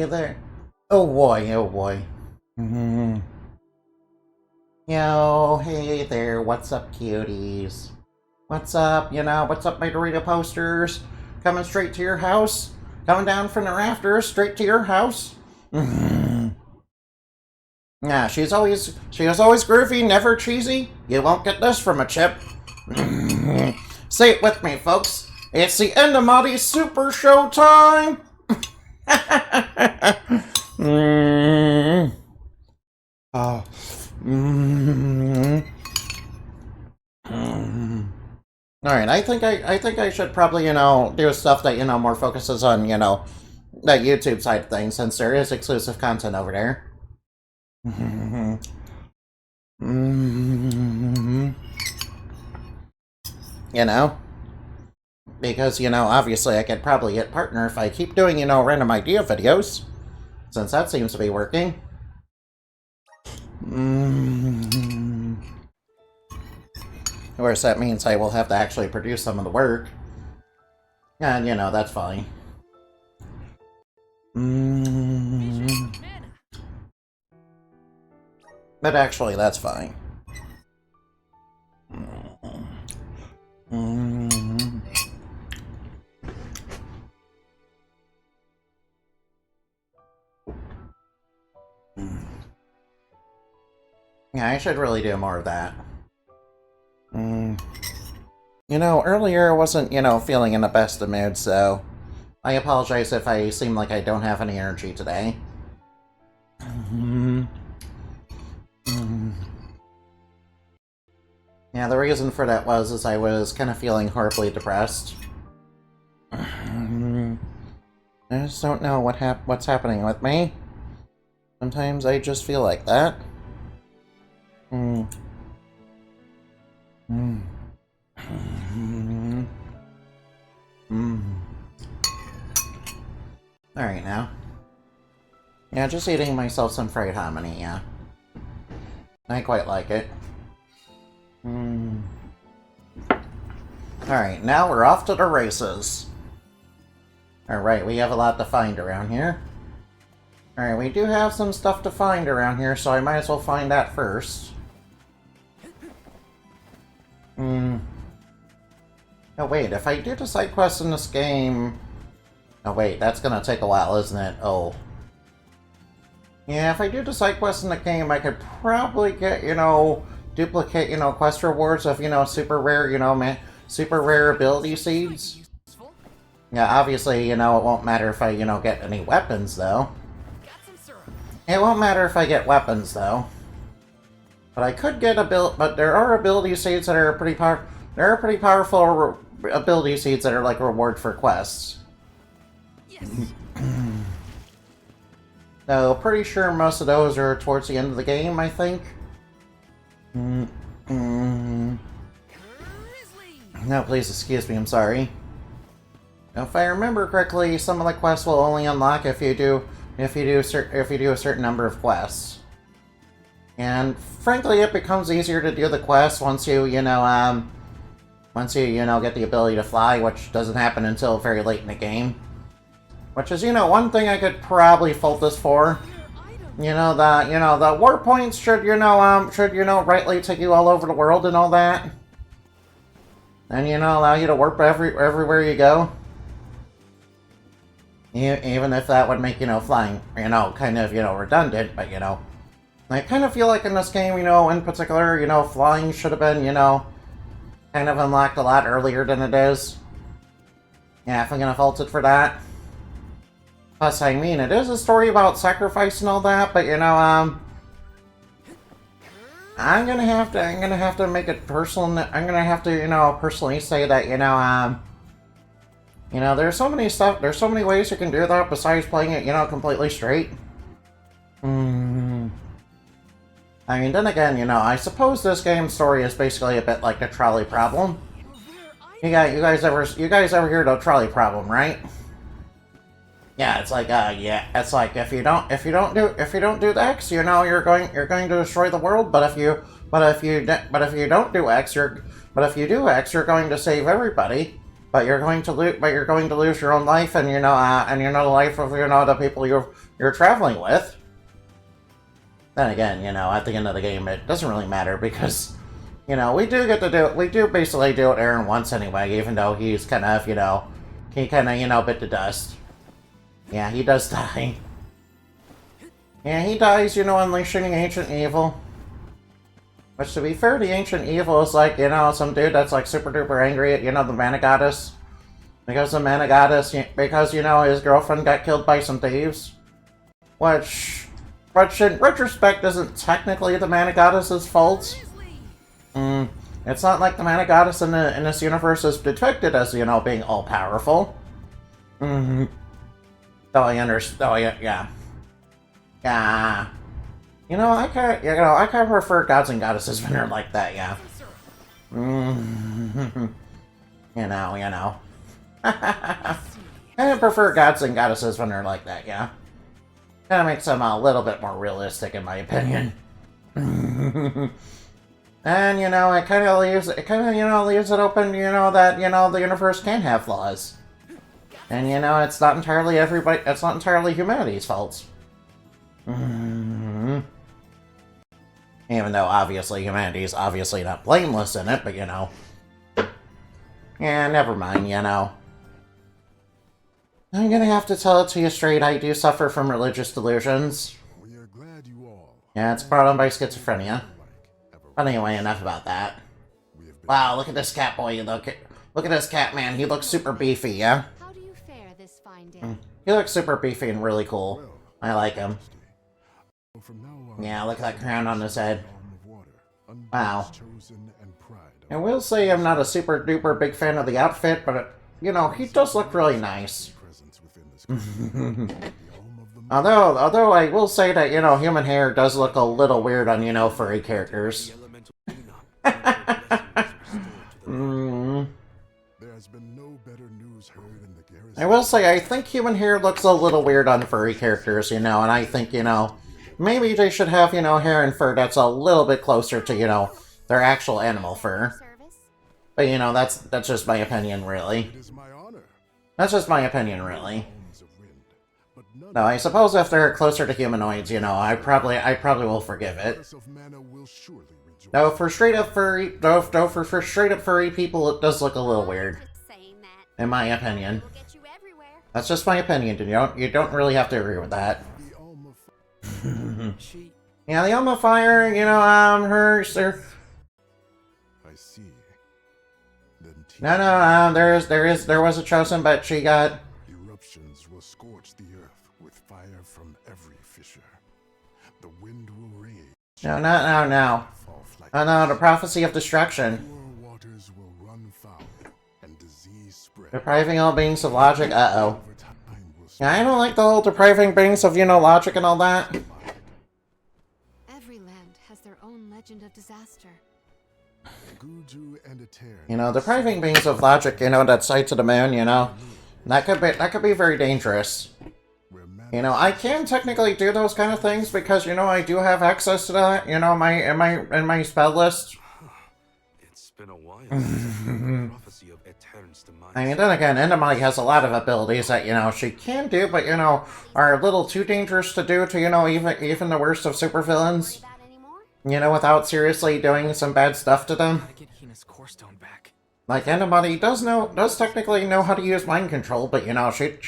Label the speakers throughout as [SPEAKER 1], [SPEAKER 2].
[SPEAKER 1] there. Oh boy, oh boy. Mm-hmm. Yo, hey there, what's up, cuties? What's up, what's up, my Dorito posters? Coming straight to your house? Coming down from the rafters, straight to your house? Mm-hmm. Yeah, she's always groovy, never cheesy. You won't get this from a chip. Mm-hmm. Say it with me, folks. It's the end of Monty's Super Show time! mm. Oh. Mm. Mm. Alright, I think I should probably, do stuff that, more focuses on, the YouTube side of things, since there is exclusive content over there. Because, obviously I could probably get partner if I keep doing, random idea videos, since that seems to be working. Of course, that means I will have to actually produce some of the work. And, that's fine. But actually, that's fine. Yeah, I should really do more of that. Earlier I wasn't, feeling in the best of mood, so I apologize if I seem like I don't have any energy today. Yeah, the reason for that is I was kind of feeling horribly depressed. I just don't know what's happening with me. Sometimes I just feel like that. Alright now. Yeah, just eating myself some fried hominy, yeah. I quite like it. Alright, now we're off to the races. Alright, we have a lot to find around here. Alright, we do have some stuff to find around here, so I might as well find that first. Oh wait, if I do the side quests in this game... Oh wait, that's gonna take a while, isn't it? Oh. Yeah, if I do the side quests in the game, I could probably get, duplicate, quest rewards of, super rare, super rare ability seeds. Yeah, obviously, it won't matter if I, get any weapons, though. It won't matter if I get weapons, though. But I could get but there are ability seeds that are pretty there are pretty powerful ability seeds that are like reward for quests. Yes. So, pretty sure most of those are towards the end of the game, I think. No, please excuse me, I'm sorry. Now, if I remember correctly, some of the quests will only unlock if you do a certain number of quests. And frankly, it becomes easier to do the quests once you, get the ability to fly, which doesn't happen until very late in the game. Which is, one thing I could probably fault this for. The war points should, rightly take you all over the world and all that. And, allow you to warp everywhere you go. Even if that would make, flying, kind of, redundant, but, I kind of feel like in this game, in particular, flying should have been, kind of unlocked a lot earlier than it is. Yeah, if I'm gonna fault it for that. Plus, I mean, it is a story about sacrifice and all that, but, I'm gonna have to make it personal. I'm gonna have to, personally say that, there's so many ways you can do that besides playing it, completely straight. I mean, then again, I suppose this game's story is basically a bit like the trolley problem. You guys ever hear the trolley problem, right? Yeah, it's like, it's like if you don't do the X, you're going to destroy the world. But if you do X, you're going to save everybody. but you're going to lose your own life, and and the life of the people you're traveling with. Then again, at the end of the game, it doesn't really matter because, we do basically do it Aaron once anyway, even though he's kind of, bit to dust. Yeah, he does die. Yeah, he dies, unleashing ancient evil. Which, to be fair, the ancient evil is like, some dude that's like super duper angry at, the Mana Goddess. Because his girlfriend got killed by some thieves. Which in retrospect isn't technically the Mana Goddess's fault. It's not like the Mana Goddess in this universe is depicted as, being all-powerful. Though I understand, yeah. Yeah. I kind of prefer gods and goddesses when they're like that, yeah. I prefer gods and goddesses when they're like that, yeah. Kind of makes them a little bit more realistic, in my opinion. And, it kind of leaves it open, that, the universe can have flaws. And, it's not entirely humanity's fault. Even though, obviously, humanity is obviously not blameless in it, but, yeah, never mind, I'm gonna have to tell it to you straight, I do suffer from religious delusions.
[SPEAKER 2] We are glad you all.
[SPEAKER 1] Yeah, it's brought on by schizophrenia. But anyway, enough about that. Wow, look at this cat boy, look at this cat man, he looks super beefy, yeah?
[SPEAKER 3] How do you fare this fine day?
[SPEAKER 1] He looks super beefy and really cool. I like him. Yeah, look at that crown on his head. Wow. I will say I'm not a super duper big fan of the outfit, but, he does look really nice. Although I will say that, human hair does look a little weird on, furry characters. I will say, I think human hair looks a little weird on furry characters, and I think, maybe they should have, hair and fur that's a little bit closer to, their actual animal fur. But, that's just my opinion, really. That's just my opinion, really. No, I suppose if they're closer to humanoids, I probably will forgive it. Though for straight up furry people, it does look a little weird. In my opinion. That's just my opinion, you don't really have to agree with that. Yeah, the Alma Fire, her...
[SPEAKER 2] I see.
[SPEAKER 1] No, there was a chosen, but she got...
[SPEAKER 2] Eruptions will scorch the earth with fire from every fissure. The wind will rage.
[SPEAKER 1] No. Oh no, the prophecy of destruction.
[SPEAKER 2] Waters will run foul, and disease spread.
[SPEAKER 1] Depriving all beings of logic, uh-oh. Yeah, I don't like the whole depriving beings of, logic and all that.
[SPEAKER 3] Every land has their own legend of disaster.
[SPEAKER 1] Depriving beings of logic, that sight to the moon, that could be very dangerous. I can technically do those kind of things because, I do have access to that, in my spell list.
[SPEAKER 4] It's been a while since the prophecy of Etern's demise.
[SPEAKER 1] I mean, then again, Endomai has a lot of abilities that, she can do, but, are a little too dangerous to do to, even the worst of supervillains. Without seriously doing some bad stuff to them. Like, Endomai does technically know how to use mind control, but, she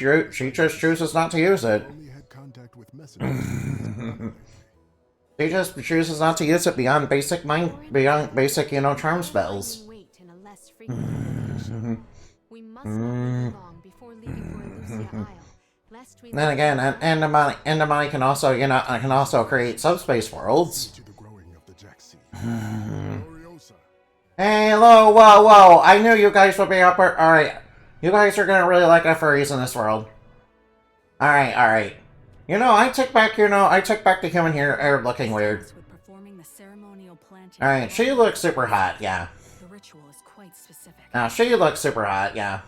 [SPEAKER 1] just chooses not to use it. She just chooses not to use it beyond basic, charm spells. Then again, Endomai can also create subspace worlds. Hey, hello, whoa, I knew you guys would be up. Alright, you guys are gonna really like our furries in this world. Alright. I took back the human hair looking weird. Alright, she looks super hot, yeah. Now, she looks super hot, yeah.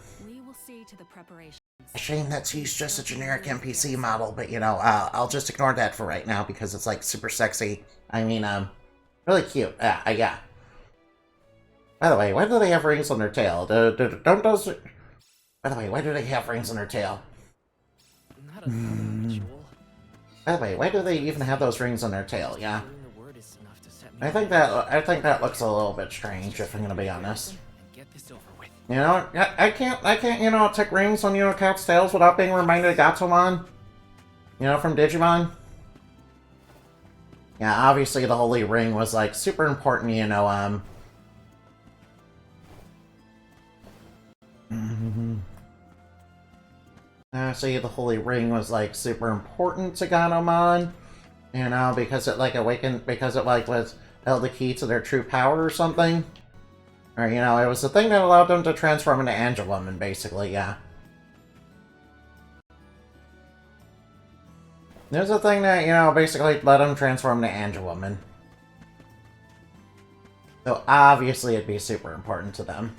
[SPEAKER 1] A shame that she's just a generic NPC model, but, I'll just ignore that for right now because it's, like, super sexy. I mean, really cute. Yeah. By the way, why do they have rings on their tail? Don't By the way, why do they have rings on their tail?
[SPEAKER 5] Not another ritual.
[SPEAKER 1] By the way, why do they even have those rings on their tail? Yeah,
[SPEAKER 5] Hearing the word is enough to set me
[SPEAKER 1] I think that looks a little bit strange, if I'm gonna be honest.
[SPEAKER 5] and get this over with.
[SPEAKER 1] You know, I can't, you know, take rings on, you know, cats' tails without being reminded of Gatomon. You know, from Digimon. Yeah, obviously the Holy Ring was, like, super important, you know, Obviously the Holy Ring was, like, super important to Gatomon. You know, because it, like, was held the key to their true power or something. Or, you know, it was the thing that allowed them to transform into Angel Woman, basically, yeah. There's a thing that, you know, basically let them transform into Angel Woman. So obviously it'd be super important to them.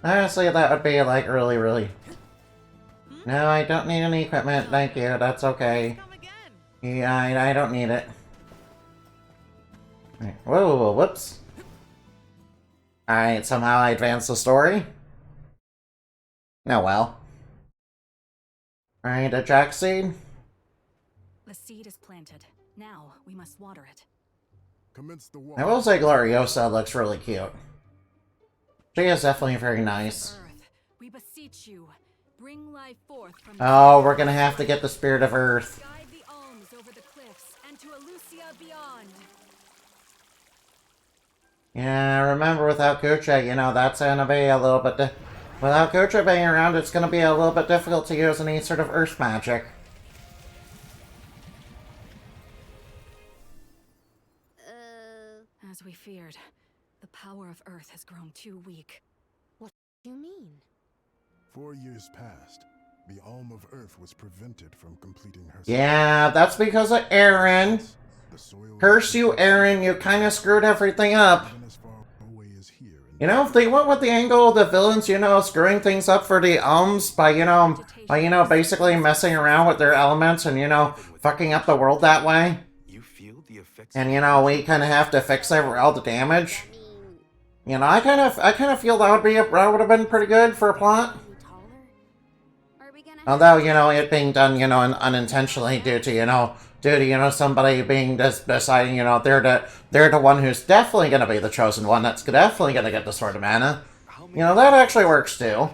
[SPEAKER 1] Honestly, that would be, like, really, really... No, I don't need any equipment, thank you, that's okay. Yeah, I don't need it. Right. Whoa, whoops. Alright, somehow I advanced the story? Oh well. Alright, a jack seed?
[SPEAKER 6] The seed is planted. Now we must water it.
[SPEAKER 2] Commence the
[SPEAKER 1] I
[SPEAKER 2] walk.
[SPEAKER 1] will say Gloriosa looks really cute. She is definitely very nice.
[SPEAKER 6] Earth, we beseech you, bring life forth from
[SPEAKER 1] Oh, we're gonna have to get the Spirit of Earth.
[SPEAKER 6] guide the alms over the cliffs and to Elusia beyond.
[SPEAKER 1] Yeah, remember without Kucha, you know, that's gonna be a little bit... Without Kucha being around, it's gonna be a little bit difficult to use any sort of Earth magic.
[SPEAKER 6] As we feared, the power of Earth has grown too weak.
[SPEAKER 3] What do you mean?
[SPEAKER 2] 4 years passed. The Alm of Earth was prevented from completing her.
[SPEAKER 1] Yeah, that's because of Aaron.
[SPEAKER 2] The soil
[SPEAKER 1] Curse you, Aaron, you kinda screwed everything up.
[SPEAKER 2] even as far away as here in
[SPEAKER 1] You know, if they went with the angle of the villains, you know, screwing things up for the alms by, you know, basically messing around with their elements and, you know, fucking up the world that way.
[SPEAKER 4] You feel the effects.
[SPEAKER 1] And, you know, we kind of have to fix all the damage. You know, I kind of feel that would have been pretty good for a plot. Although, you know, it being done, you know, unintentionally due to somebody being deciding, you know, they're the one who's definitely going to be the chosen one. That's definitely going to get the Sword of Mana. You know, that actually works too.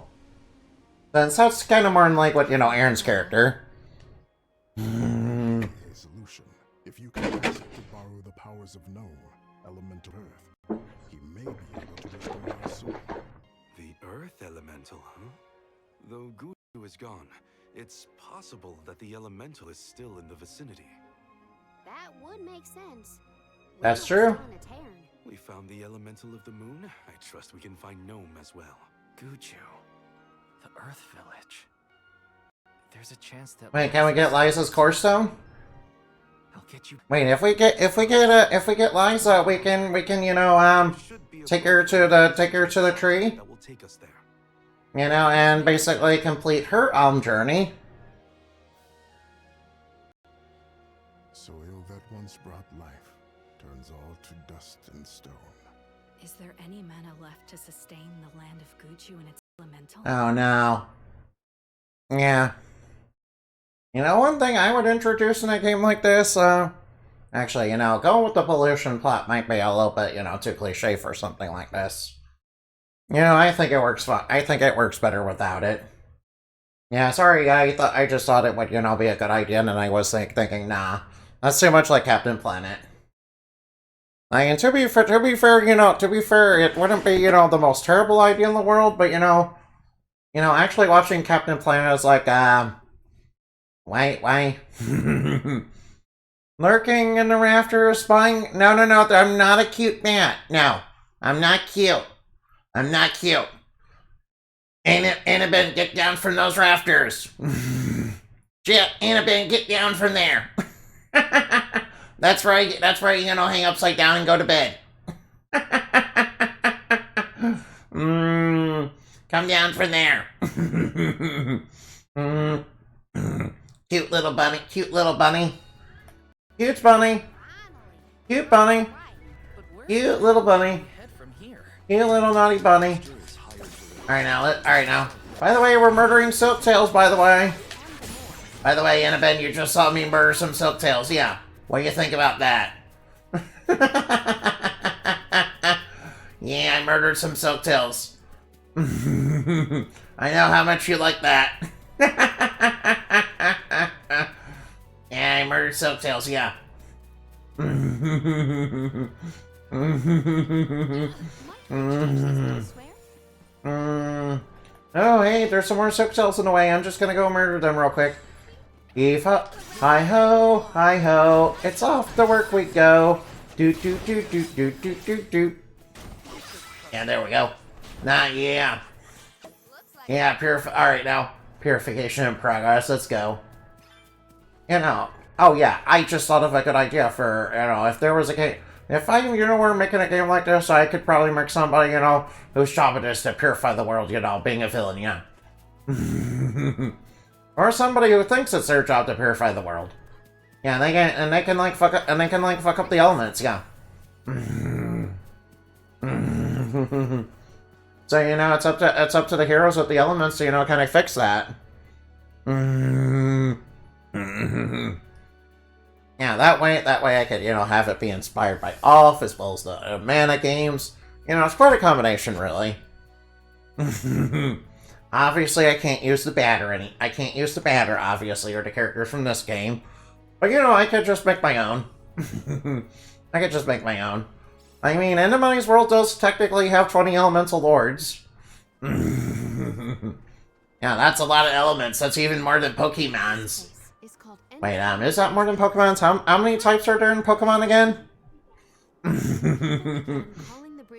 [SPEAKER 1] Since that's kind of more in like what, you know, Aaron's character.
[SPEAKER 2] a solution. If you can ask to borrow the powers of Gnome, Elemental Earth, he may be able to restore our soul.
[SPEAKER 4] The Earth Elemental, huh? Though Guju is gone, it's possible that the Elemental is still in the vicinity.
[SPEAKER 3] That would make sense.
[SPEAKER 1] That's
[SPEAKER 3] We're
[SPEAKER 1] true.
[SPEAKER 3] still in a Terran.
[SPEAKER 4] We found the Elemental of the Moon. I trust we can find Gnome as well.
[SPEAKER 5] Guju. The Earth Village. There's a chance that...
[SPEAKER 1] Wait, can we get Liza's core stone?
[SPEAKER 5] I'll get you...
[SPEAKER 1] Wait, if we get Liza, we can, you know,
[SPEAKER 4] Should be a
[SPEAKER 1] take her to the tree,
[SPEAKER 4] that will take us there.
[SPEAKER 1] you know, and basically complete her journey.
[SPEAKER 2] Soil that once brought life turns all to dust and stone.
[SPEAKER 6] Is there any mana left to sustain the land of Guju and its elemental?
[SPEAKER 1] Oh no. Yeah. You know, one thing I would introduce in a game like this, actually, you know, going with the pollution plot might be a little bit, you know, too cliche for something like this. You know, I think it works fine. I think it works better without it. Yeah, sorry, I just thought it would, you know, be a good idea, and I was thinking, nah, that's too much like Captain Planet. And to be fair, it wouldn't be, you know, the most terrible idea in the world, but, you know, actually watching Captain Planet is like, why? Lurking in the rafters, spying. No, I'm not a cute bat. No, I'm not cute. I'm not cute. Annabelle, get down from those rafters. Shit, Annabelle, get down from there. That's right, you know, hang upside down and go to bed. Come down from there. Cute little bunny. Cute bunny. Cute bunny.
[SPEAKER 5] But where
[SPEAKER 1] Cute little bunny.
[SPEAKER 5] head from here?
[SPEAKER 1] Cute little naughty bunny.
[SPEAKER 4] There is higher
[SPEAKER 1] Alright now, alright now. By the way, we're murdering Silktails, by the way. By the way, Annabelle, you just saw me murder some Silktails. Yeah. What do you think about that? Yeah, I murdered some Silktails. I know how much you like that. Yeah, I murdered Silktails, yeah. Oh, hey, there's some more Silktails in the way. I'm just gonna go murder them real quick. Hi-ho, hi-ho. It's off to work we go. Do. Yeah, there we go. Yeah. Yeah, alright now. Purification in progress, let's go. You know, oh yeah, I just thought of a good idea for, you know, if there was a game, if I, you know, were making a game like this, I could probably make somebody, you know, whose job it is to purify the world, you know, being a villain, yeah. Or somebody who thinks it's their job to purify the world. Yeah, they can like fuck up the elements, yeah. So, you know, it's up to the heroes with the elements to, you know, kind of fix that. Yeah, that way I could, you know, have it be inspired by Off as well as the Mana games. You know, it's quite a combination, really. Obviously, I can't use the batter obviously, or the characters from this game. But, you know, I could just make my own. I could just make my own. I mean, Endermoney's world does technically have 20 elemental lords. Yeah, that's a lot of elements. That's even more than Pokemon's. Wait, is that more than Pokemon's? How many types are there in Pokemon again?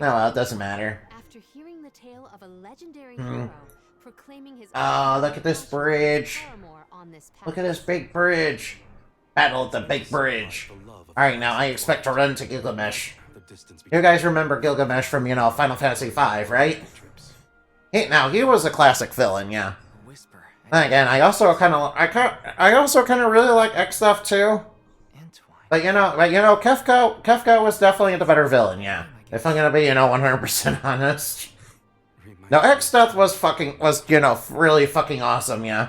[SPEAKER 1] No, it doesn't matter.
[SPEAKER 3] After hearing the tale of a legendary hero proclaiming his
[SPEAKER 1] Oh, look at this bridge. Look at this big bridge. Battle at the big bridge. Alright, now I expect to run to Gilgamesh. You guys remember Gilgamesh from, you know, Final Fantasy V, right? He was a classic villain, yeah. And again, I also kind of really like Exdeath too. But you know, Kefka was definitely the better villain, yeah. If I'm gonna be, you know, 100% honest. No, Exdeath was, you know, really fucking awesome, yeah.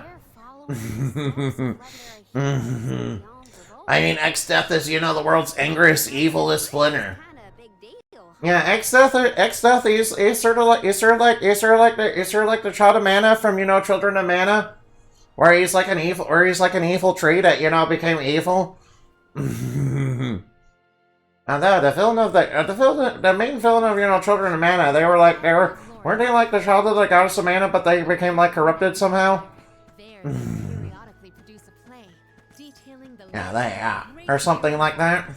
[SPEAKER 1] I mean, Exdeath is, you know, the world's angriest, evilest splinter. Yeah, Exdeath, he's sort of like the child of Mana from, you know, Children of Mana, where he's like an evil tree that, you know, became evil. And the main villain of, you know, Children of Mana, weren't they like the child of the goddess of Mana, but they became like corrupted somehow? Yeah, or something like that.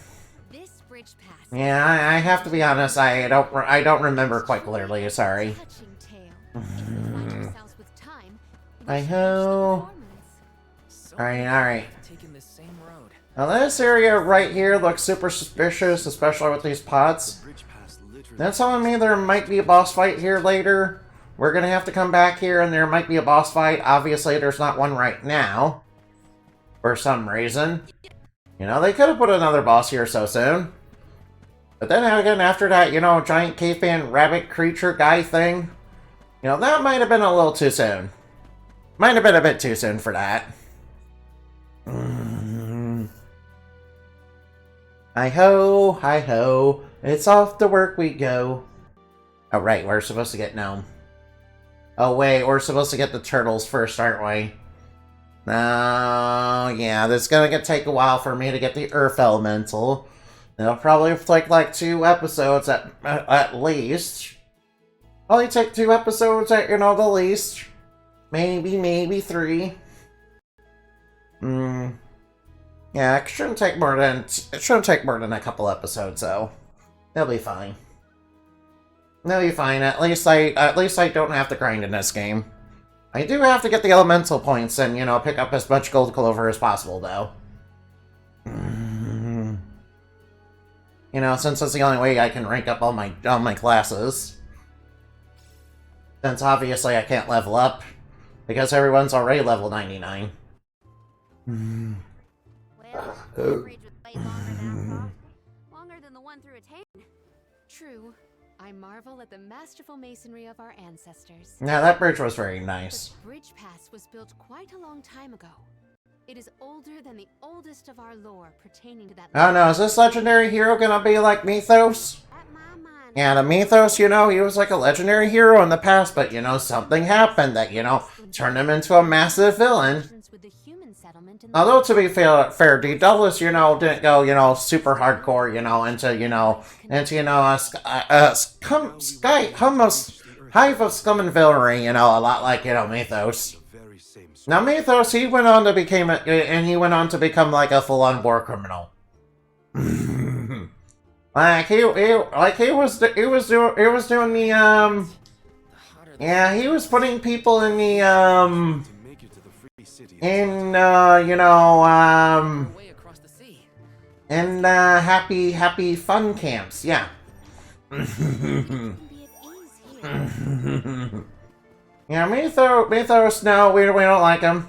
[SPEAKER 1] Yeah, I have to be honest, I don't remember quite clearly, sorry. Hi-ho. Alright. Now this area right here looks super suspicious, especially with these pots. That's telling me there might be a boss fight here later. We're gonna have to come back here and there might be a boss fight. Obviously there's not one right now. For some reason. You know, they could have put another boss here so soon. But then again, after that, you know, giant caveman rabbit creature guy thing, you know, that might have been a little too soon. Might have been a bit too soon for that. Hi-ho, hi-ho, it's off to work we go. Oh, right, we're supposed to get Gnome. Oh, wait, we're supposed to get the turtles first, aren't we? No, yeah, this is gonna take a while for me to get the Earth Elemental. It'll probably take like 2 episodes at least. Probably take 2 episodes at, you know, the least. Maybe 3. Yeah, it shouldn't take more than a couple episodes though. They'll be fine. They'll be fine. At least I don't have to grind in this game. I do have to get the elemental points and, you know, pick up as much gold clover as possible though. You know, since that's the only way I can rank up all my classes. Since obviously I can't level up, because everyone's already level 99.
[SPEAKER 3] Well, the bridge was way longer than I thought. Longer than the one through Atain. True. I marvel at the masterful masonry of our ancestors.
[SPEAKER 1] Yeah, that bridge was very nice.
[SPEAKER 3] The Bridge Pass was built quite a long time ago. It is older than the oldest of our lore pertaining to that.
[SPEAKER 1] Oh no, is this legendary hero gonna be like Mythos?
[SPEAKER 3] At my mind,
[SPEAKER 1] Yeah, the Mythos, you know, he was like a legendary hero in the past, but, you know, something happened that, you know, turned him into a massive villain.
[SPEAKER 3] with the human settlement in the
[SPEAKER 1] Although, to be fair, D. Douglas, you know, didn't go, you know, super hardcore, you know, into, you know, hive of scum and villainy, you know, a lot like, you know, Mythos.
[SPEAKER 4] The very same
[SPEAKER 1] Now, Mythos, he went on to become like a full-on war criminal. he was doing the, yeah, he was putting people in the,
[SPEAKER 4] to make it to the free city.
[SPEAKER 5] Way across the sea.
[SPEAKER 1] in happy fun camps, yeah.
[SPEAKER 3] can be at ease here.
[SPEAKER 1] Yeah, Mythos, no, we don't like him.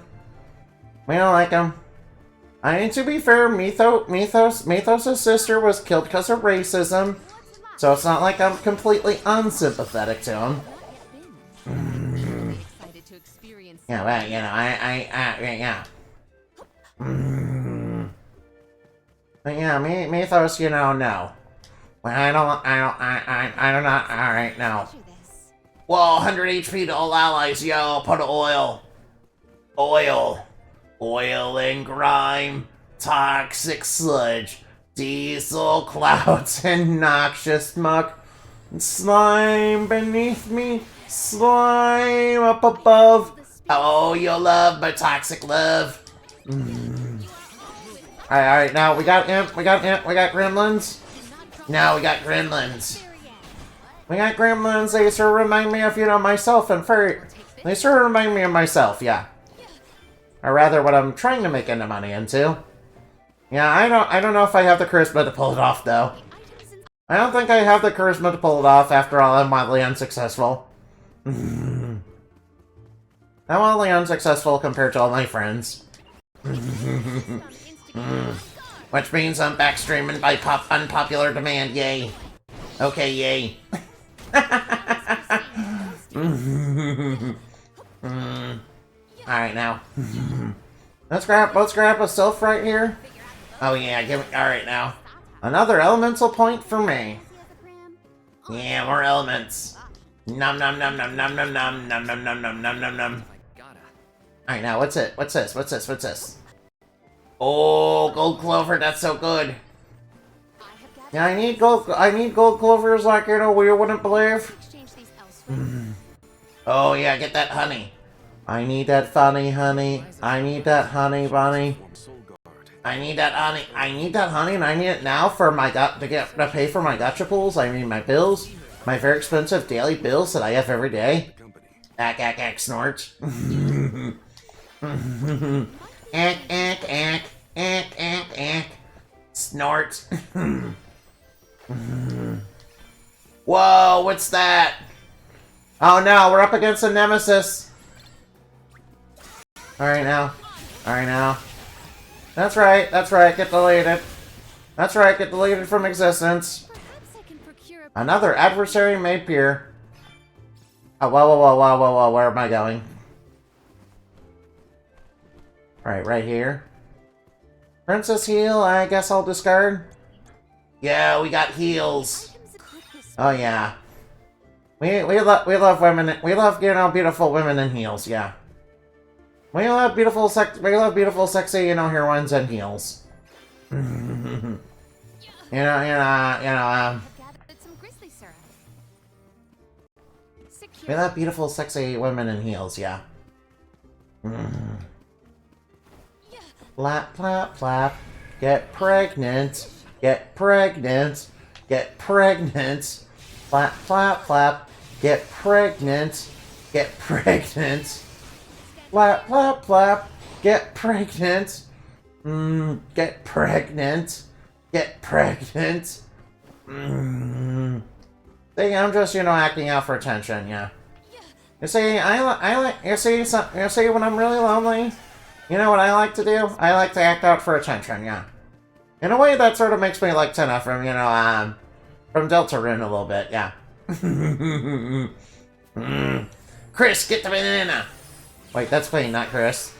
[SPEAKER 1] We don't like him. I mean, to be fair, Mythos' sister was killed because of racism, so it's not like I'm completely unsympathetic to him.
[SPEAKER 3] Excited to experience.
[SPEAKER 1] Yeah, well, you know, yeah. But yeah, Mythos, you know, no. Well, I don't know, alright, no.
[SPEAKER 3] Picture this.
[SPEAKER 1] Whoa, 100 HP to all allies, yo, put oil. Oil and grime, toxic sludge, diesel clouds, and noxious muck. Slime beneath me, slime up above. Oh, you'll love my toxic love. Alright, now we got imp, we got gremlins. Now we got gremlins. We got gremlins, they sort of remind me of, you know, myself and furry. They sort of remind me of myself, yeah. Or rather, what I'm trying to make any money into. Yeah, I don't know if I have the charisma to pull it off, though. I don't think I have the charisma to pull it off. After all, I'm wildly unsuccessful. I'm wildly unsuccessful compared to all my friends. Which means I'm backstreaming by unpopular demand, yay. Okay, yay. Alright, now. Let's grab a sylph right here. Oh yeah, give it. Alright, now. Another elemental point for me. Yeah, more elements. Num num num num num num num num num num num num num num.
[SPEAKER 5] I gotta.
[SPEAKER 1] Alright, now what's it? What's this? Oh, gold clover, that's so good. Yeah, I need gold clovers like, you know, we wouldn't believe.
[SPEAKER 3] Exchange these elsewhere.
[SPEAKER 1] Oh yeah, get that honey. I need that funny honey. I need that honey bunny. I need that honey. I need that honey, and I need it now for my to pay for my gacha pools. I mean my bills, my very expensive daily bills that I have every day. Ack, snort. Ack. Snort. Whoa, what's that? Oh no, we're up against a nemesis. Alright now. That's right, get deleted. That's right, get deleted from existence.
[SPEAKER 3] Perhaps I can procure a
[SPEAKER 1] Another adversary may appear. Oh, whoa, where am I going? Right here. Princess heal, I guess I'll discard. Yeah, we got heals.
[SPEAKER 3] items equipped with
[SPEAKER 1] Oh yeah. We love women. We love, you know, beautiful women in heels. Yeah. We love beautiful sexy, you know, heroines in heels. You know.
[SPEAKER 3] I've gathered some grizzly syrup. Secure.
[SPEAKER 1] We love beautiful, sexy women in heels. Yeah. Flap, flap, flap. Get pregnant. Get pregnant. Get pregnant. Flap, flap, flap. Get pregnant. Get pregnant. Flap, flap, flap. Get pregnant. Get pregnant. Get pregnant. See, I'm just, you know, acting out for attention, yeah. You see, you see, when I'm really lonely, you know what I like to do? I like to act out for attention, yeah. In a way that sort of makes me like Tenna from, you know, from Deltarune a little bit, yeah. Chris, get the banana! Wait, that's Queen, not Chris.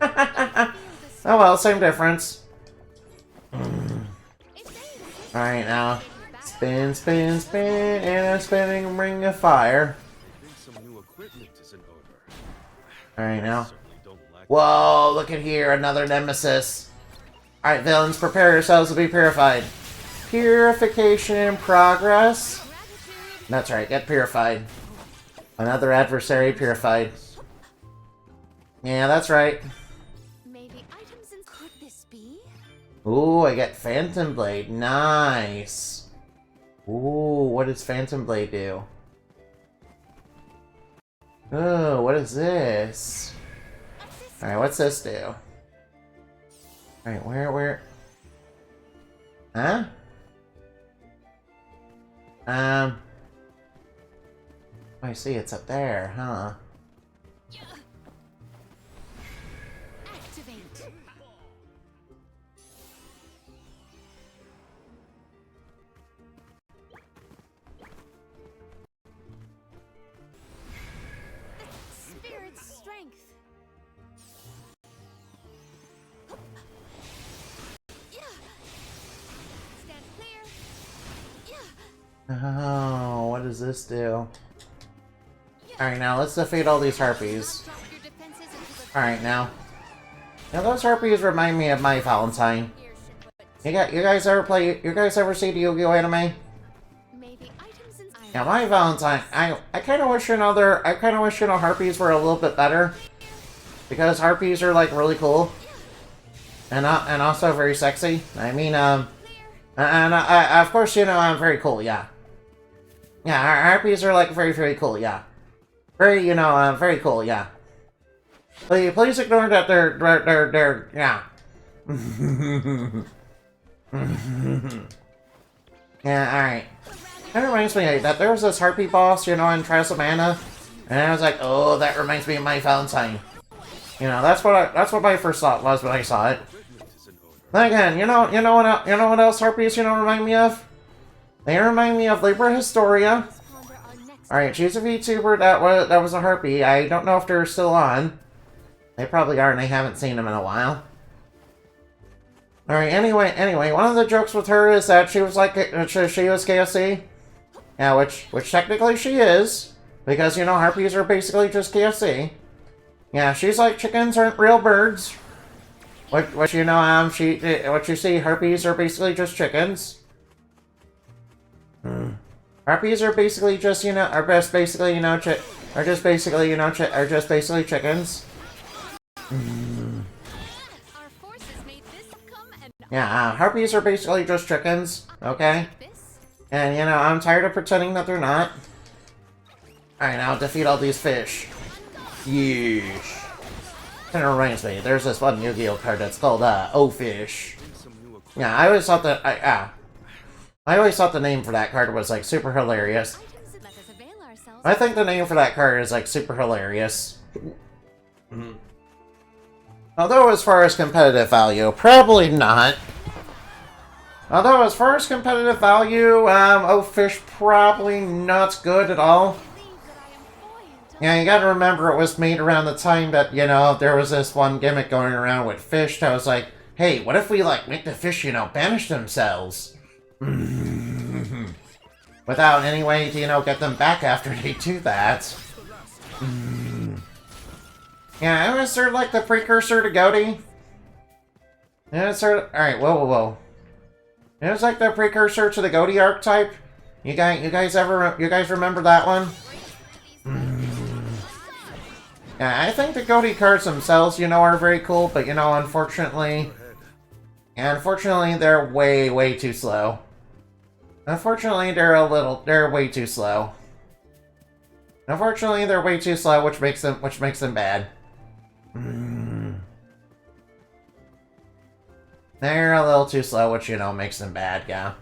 [SPEAKER 1] Oh well, same difference. Alright, now. Spin, spin, spin, and a spinning ring of fire.
[SPEAKER 4] I think some new equipment is in order.
[SPEAKER 1] Alright, now.
[SPEAKER 4] Certainly don't lack.
[SPEAKER 1] Whoa, look at here, another nemesis. Alright, villains, prepare yourselves to be purified. Purification in progress. That's right, get purified. Another adversary purified. Yeah, that's right.
[SPEAKER 3] Maybe items in. Could this be?
[SPEAKER 1] Ooh, I get Phantom Blade. Nice. Ooh, what does Phantom Blade do? Oh, what is this? Alright, what's this do? Alright, where? Huh? I see, it's up there, huh?
[SPEAKER 3] Activate. Spirit strength. Stand clear.
[SPEAKER 1] Oh, what does this do? Alright, now let's defeat all these harpies.
[SPEAKER 3] Drop your defenses into the
[SPEAKER 1] Alright, now. Now those harpies remind me of my Valentine.
[SPEAKER 3] airship, but
[SPEAKER 1] You guys ever see the Yu-Gi-Oh anime?
[SPEAKER 3] maybe items in.
[SPEAKER 1] Yeah, my Valentine. I kind of wish harpies were a little bit better, because harpies are like really cool, and also very sexy. I mean, of course, I'm very cool. Yeah, harpies are like very, very cool. Yeah, very, very cool. Yeah. Please ignore that they're yeah. Yeah, alright. That reminds me that there was this harpy boss, in Trials of Mana, and I was like, oh, that reminds me of my Valentine. That's what my first thought was when I saw it. Then again, you know what else harpies, remind me of? They remind me of Libra Historia.
[SPEAKER 3] Ponder our next.
[SPEAKER 1] Alright, she's a VTuber that was a harpy. I don't know if they're still on. They probably are, and I haven't seen them in a while. Alright, anyway, one of the jokes with her is that she was she was KFC. Yeah, which technically she is, because, harpies are basically just KFC. Yeah, she's like, chickens aren't real birds. What you see, harpies are basically just chickens. Harpies are basically just, are just basically chickens.
[SPEAKER 3] Our forces made this come and
[SPEAKER 1] Yeah, harpies are basically just chickens, okay?
[SPEAKER 3] this.
[SPEAKER 1] And, I'm tired of pretending that they're not. Alright, now defeat all these fish. Yeesh. Kinda reminds me, there's this one Yu-Gi-Oh card that's called, O-Fish. Yeah, I always thought that, I always thought the name for that card was, like, super hilarious.
[SPEAKER 3] Items let us avail ourselves.
[SPEAKER 1] I think the name for that card is, like, super hilarious. Although, as far as competitive value, probably not. Although, as far as competitive value, O-Fish probably not good at all.
[SPEAKER 3] Believe that I am buoyant.
[SPEAKER 1] Yeah, you gotta remember it was made around the time that, there was this one gimmick going around with fish that was like, hey, what if we, make the fish, banish themselves? Without any way to, get them back after they do that. Yeah, it was sort of like the precursor to Goaty. Yeah, it's sort of... Alright, whoa. It was like the precursor to the Goaty archetype. You guys remember that one? Yeah, I think the Goaty cards themselves, are very cool, but, unfortunately... Unfortunately, they're way too slow. Unfortunately, they're way too slow. Unfortunately, they're way too slow, which makes them bad. They're a little too slow, which, makes them bad, yeah.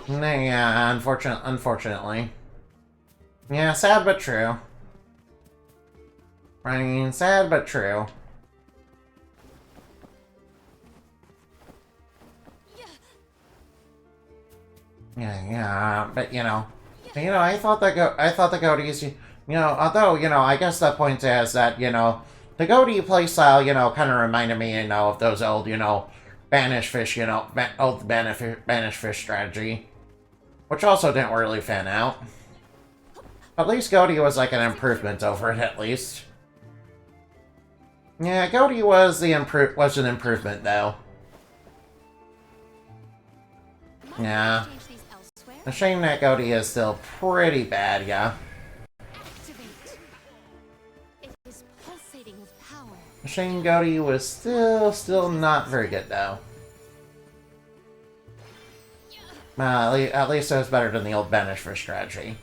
[SPEAKER 1] Yeah, unfortunately. Yeah, sad but true. I mean, sad but true. Yeah, but I thought the Goatees, although, I guess the point is that, the Goatee playstyle, kind of reminded me, of those old, Banish Fish, old Banish Fish strategy, which also didn't really fan out. At least Goatee was like an improvement over it, at least. Yeah, Goatee was an improvement, though. Yeah. The shame that Goatee is still pretty bad, yeah.
[SPEAKER 3] Activate. It is pulsating with power.
[SPEAKER 1] The shame Goatee was still not very good, though. At least it was better than the old Banish Fish strategy.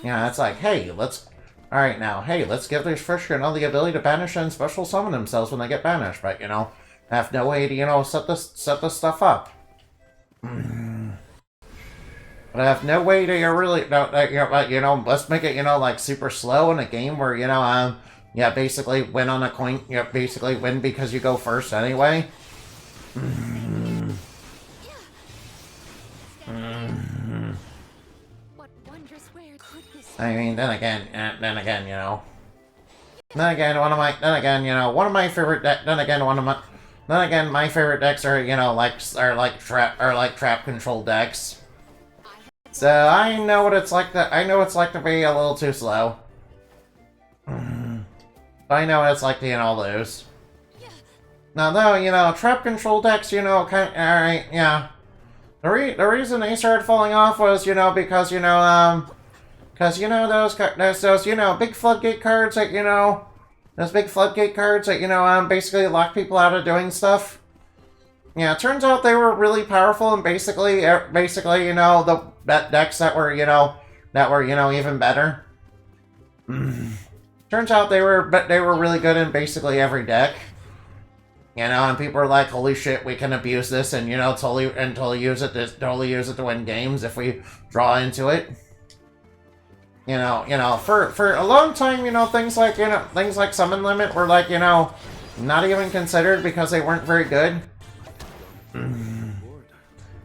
[SPEAKER 1] Yeah, it's like, hey, let's give these fish, the ability to banish and special summon themselves when they get banished, but, have no way to, set this stuff up. But I have no way to really, let's make it, like, super slow in a game where, basically win on a coin, basically win because you go first anyway. I mean, then again, my favorite decks are like trap control decks. So I know what it's like to be a little too slow. I know what it's like to, lose. Now though, trap control decks, alright, yeah. The reason they started falling off was, because, those big floodgate cards that, those big floodgate cards that, basically lock people out of doing stuff. Yeah, it turns out they were really powerful and basically, the decks that were, even better. Turns out they were really good in basically every deck. And people are like, holy shit, we can abuse this and, totally use it to win games if we draw into it. For a long time, things like Summon Limit were like, not even considered because they weren't very good. And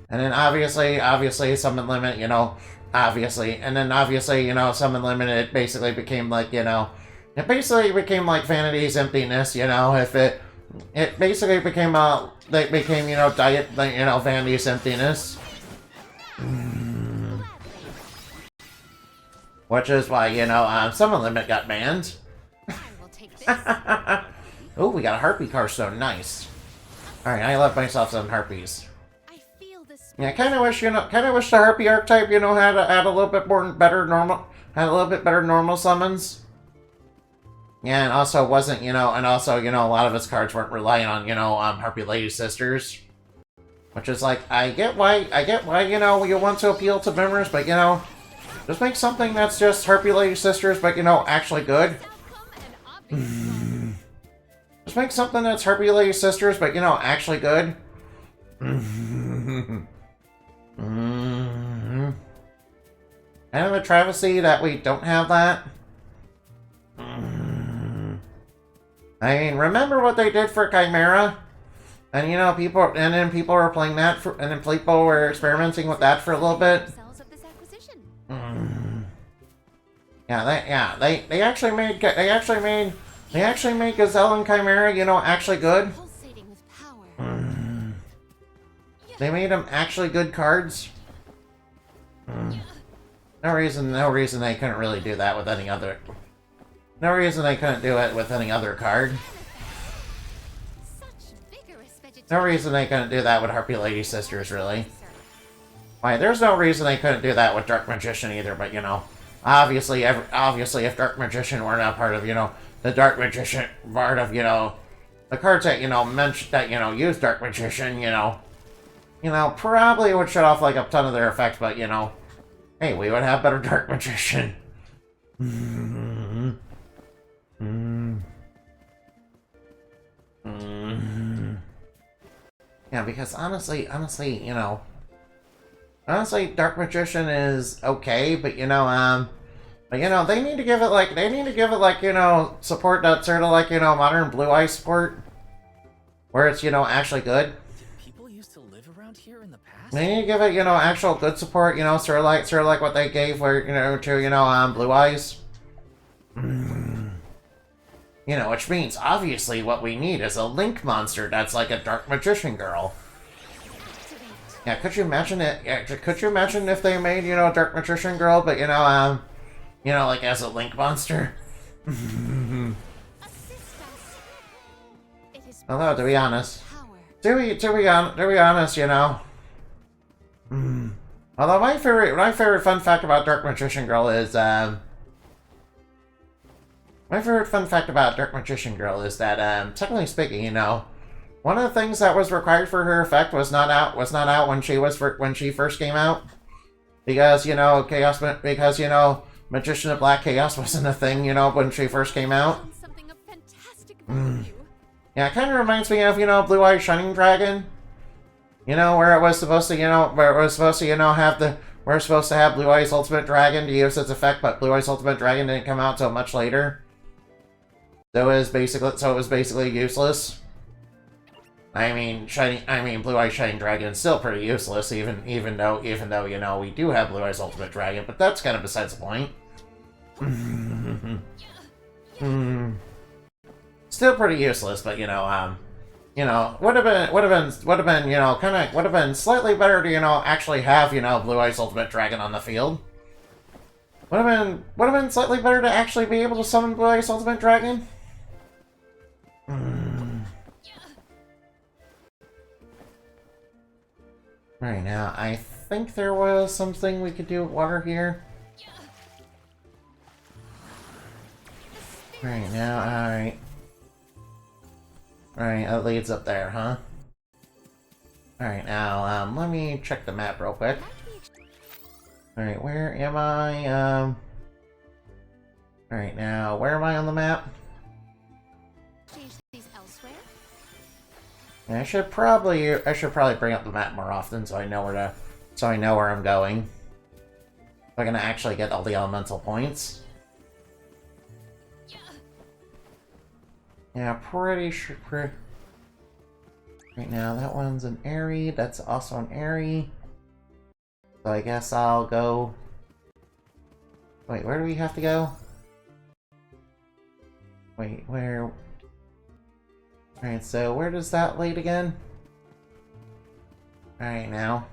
[SPEAKER 1] then obviously Summon Limit, Summon Limit, it basically became like, Vanity's Emptiness, it basically became, Diet, Vanity's Emptiness. Which is why, Summon Limit got banned. Oh, we got a Harpy Carstone, nice. Alright, I love myself some Harpies. Yeah, kinda wish the Harpy archetype, had a little bit better normal summons. Yeah, and also wasn't, a lot of its cards weren't relying on, Harpy Lady Sisters. Which is like, I get why, you want to appeal to members, but, just make something that's just Harpy Lady Sisters, but, actually good. Just make something that's Harpy Lady Sisters, but, actually good. Kind of a travesty that we don't have that. I mean, remember what they did for Chimera? And then people were playing that and then people were experimenting with that for a little bit. Yeah, they actually made Gazelle and Chimera, actually good. They made them actually good cards. No reason they couldn't really do that with any other. No reason they couldn't do it with any other card. No reason they couldn't do that with Harpy Lady Sisters, really. Why, there's no reason they couldn't do that with Dark Magician either, but, obviously if Dark Magician were not part of, the Dark Magician part of, the cards that, mentioned that, use Dark Magician, probably would shut off, like, a ton of their effects, but, hey, we would have better Dark Magician. Yeah, because honestly, Dark Magician is okay, but they need to give it like, support that's sort of like, Modern Blue Eye support, where it's, actually good.
[SPEAKER 5] Did people used to live around around here in the past?
[SPEAKER 1] They need to give it, you know, actual good support, you know, sort of like what they gave, where, you know, to, you know, Blue Eyes. You know, which means, obviously, what we need is a Link monster that's like a Dark Magician girl. Yeah, could you imagine it? Yeah, could you imagine if they made, you know, a Dark Magician girl, but, you know, like as a Link monster? Although, to be honest, to be honest, you know, although my favorite fun fact about Dark Magician Girl is, technically speaking, you know, one of the things that was required for her effect was not out when she first came out, because, you know, Magician of Black Chaos wasn't a thing, you know, when she first came out. Yeah, it kind of reminds me of, you know, Blue Eye Shining Dragon. You know, where it was supposed to, you know, have Blue Eyes Ultimate Dragon to use its effect, but Blue Eyes Ultimate Dragon didn't come out till much later. So it was basically useless. I mean, Blue Eyes Shining Dragon is still pretty useless, even though, you know, we do have Blue Eyes Ultimate Dragon, but that's kind of besides the point. Still pretty useless, but, you know, would have been, you know, would have been slightly better to, you know, actually have, you know, Blue Eyes Ultimate Dragon on the field. Would have been slightly better to actually be able to summon Blue Eyes Ultimate Dragon. Right now, I think there was something we could do with water here. Right now, alright. Alright, that leads up there, huh? Alright, now, let me check the map real quick. Alright, where am I? Alright, now, where am I on the map?
[SPEAKER 3] Change these elsewhere.
[SPEAKER 1] Yeah, I should probably bring up the map more often so I know where I'm going. If I'm gonna actually get all the elemental points. Yeah, pretty sure. Right now, that one's an Airy. That's also an Airy. So I guess I'll go. Wait, where do we have to go? Wait, where? Alright, so where does that lead again? Alright, now.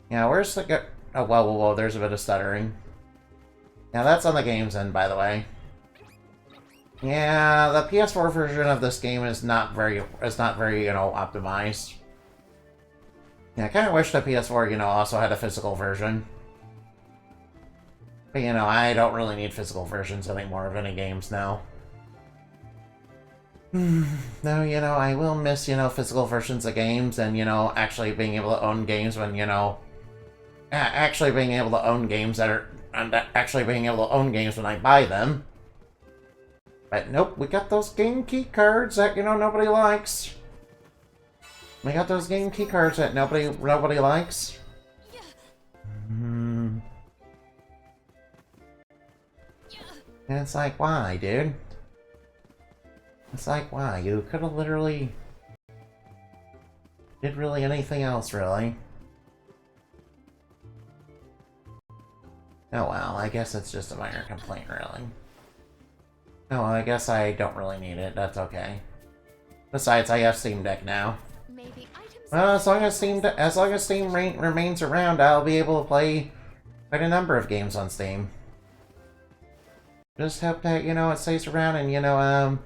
[SPEAKER 1] Yeah, where's the. Oh, whoa, there's a bit of stuttering. Yeah, that's on the game's end, by the way. Yeah, the PS4 version of this game is not very, you know, optimized. Yeah, I kind of wish the PS4, you know, also had a physical version. But, you know, I don't really need physical versions anymore of any games now. No, you know, I will miss, you know, physical versions of games and, you know, actually being able to own games when, you know... Actually being able to own games that are... And actually being able to own games when I buy them. But nope, we got those game key cards that, you know, nobody likes. We got those game key cards that nobody likes. And it's like, why, dude? It's like, why? You could have literally... did really anything else, really. Oh well, I guess it's just a minor complaint, really. Oh, I guess I don't really need it. That's okay. Besides, I have Steam Deck now. Well, as long as Steam remains around, I'll be able to play quite a number of games on Steam. Just hope that, you know, it stays around and,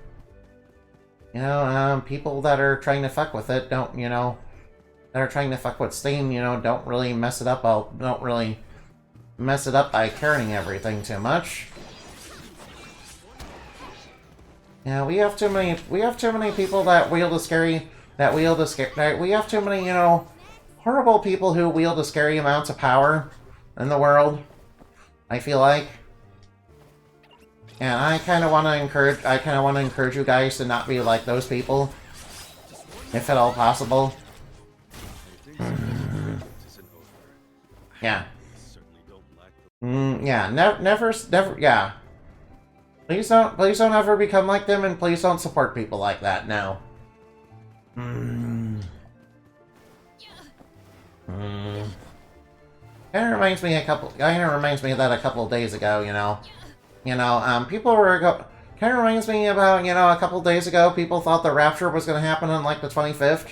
[SPEAKER 1] people that are trying to fuck with it don't, you know, that are trying to fuck with Steam, you know, don't really mess it up. Don't really mess it up by carrying everything too much. Yeah, we have too many people that wield a scary, we have too many, you know, horrible people who wield a scary amounts of power in the world, I feel like. And I kind of want to encourage you guys to not be like those people, if at all possible. Yeah. Yeah, never, yeah. Please don't ever become like them, and please don't support people like that, no. Kind of reminds me of that a couple of days ago, you know. People were kind of reminds me about, a couple of days ago, people thought the rapture was going to happen on, like, the 25th.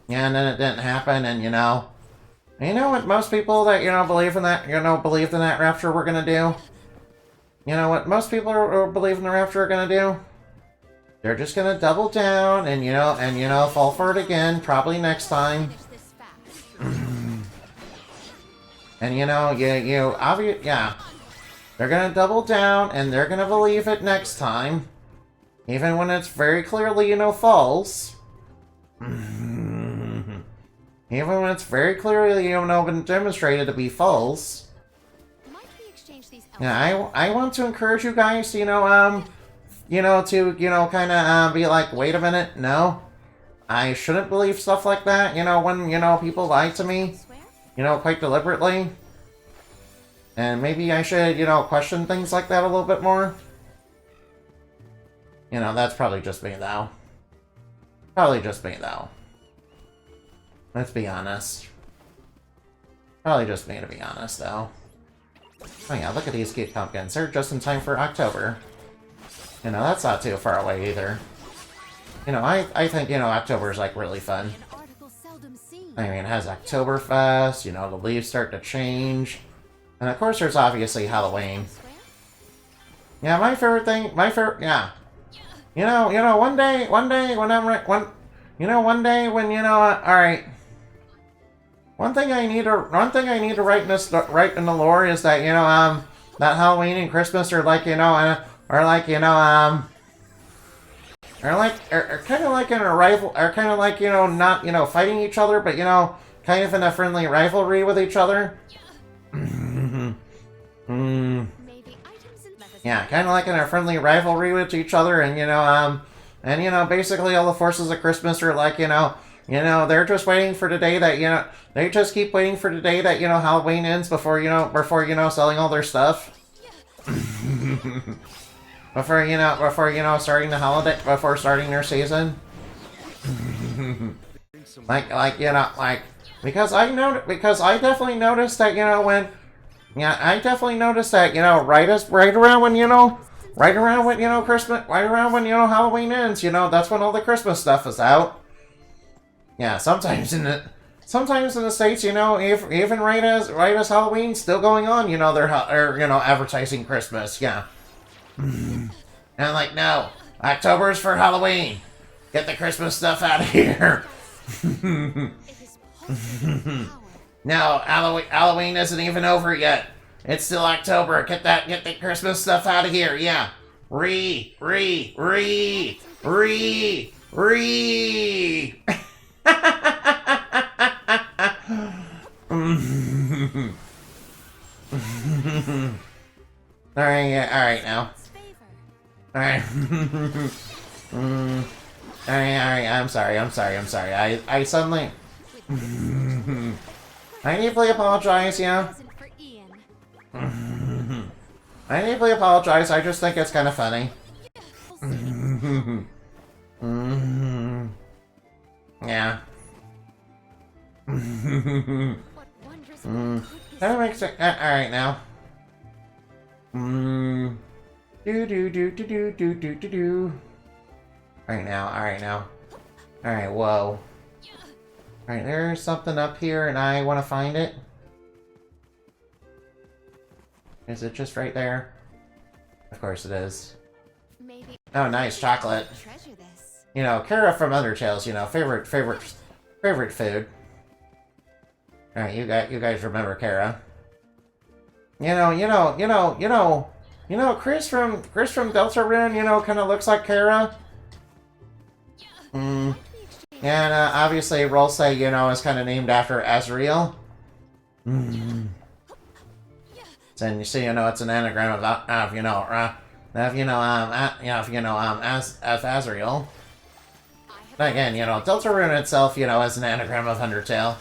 [SPEAKER 1] Yeah, and then it didn't happen, and, you know what most people that, believed in that rapture were going to do? You know what most people who believe in the rapture are going to do? They're just going to double down and, fall for it again, probably next time.
[SPEAKER 3] Finish this fast.
[SPEAKER 1] And, yeah. They're going to double down and they're going to believe it next time. Even when it's very clearly, false. Even when it's very clearly, been demonstrated to be false.
[SPEAKER 3] Might we exchange these
[SPEAKER 1] Yeah, I want to encourage you guys, to, kind of be like, wait a minute, no. I shouldn't believe stuff like that, when, people lie to me,
[SPEAKER 3] elsewhere?
[SPEAKER 1] quite deliberately. And maybe I should, question things like that a little bit more. That's probably just me, though. Probably just me, though. Let's be honest. Probably just me, to be honest, though. Oh yeah, look at these cute pumpkins. They're just in time for October. That's not too far away either. I think, October's, like, really fun.
[SPEAKER 3] An article seldom seen.
[SPEAKER 1] I mean, it has Oktoberfest, the leaves start to change. And of course there's obviously Halloween.
[SPEAKER 3] Elsewhere?
[SPEAKER 1] Yeah, my favorite thing, yeah. One day when alright. One thing I need to write in the lore is that, that Halloween and Christmas are like, are kind of like in a rival, are kind of like, not, fighting each other, but, kind of in a friendly rivalry with each other.
[SPEAKER 3] Maybe items in methods.
[SPEAKER 1] Yeah, kind of like in a friendly rivalry with each other, and, basically all the forces of Christmas are like, they're just waiting for the day that, they just keep waiting for the day that, Halloween ends before, selling all their stuff. before starting their season. Because I definitely noticed that, right around when, Christmas, right around when, Halloween ends, that's when all the Christmas stuff is out. Yeah, sometimes in the States, even right as Halloween's still going on, they're advertising Christmas, yeah. And I'm like, no, October's for Halloween. Get the Christmas stuff out of here.
[SPEAKER 3] It is pulsating with power.
[SPEAKER 1] No, Halloween isn't even over yet. It's still October. Get the Christmas stuff out of here. Yeah. Re. Alright now.
[SPEAKER 3] Its favor.
[SPEAKER 1] Alright. Alright, I'm sorry. I suddenly... I deeply apologize, yeah.
[SPEAKER 3] Present for Ian.
[SPEAKER 1] I deeply apologize, I just think it's kind of funny.
[SPEAKER 3] Pulsating.
[SPEAKER 1] Yeah.
[SPEAKER 3] What wondrous work could this
[SPEAKER 1] That makes it... Alright now. Do. Alright now. Alright, whoa. Alright, there's something up here and I want to find it. Is it just right there? Of course it is.
[SPEAKER 3] maybe
[SPEAKER 1] Oh, nice chocolate.
[SPEAKER 3] treasure this.
[SPEAKER 1] Kara from Undertale's, favorite food. Alright, you guys remember Kara. Chris from Deltarune, kind of looks like Kara. And obviously Rolse, is kind of named after Azrael. And you see, it's an anagram of Azrael. But again, Deltarune itself, is an anagram of Undertale.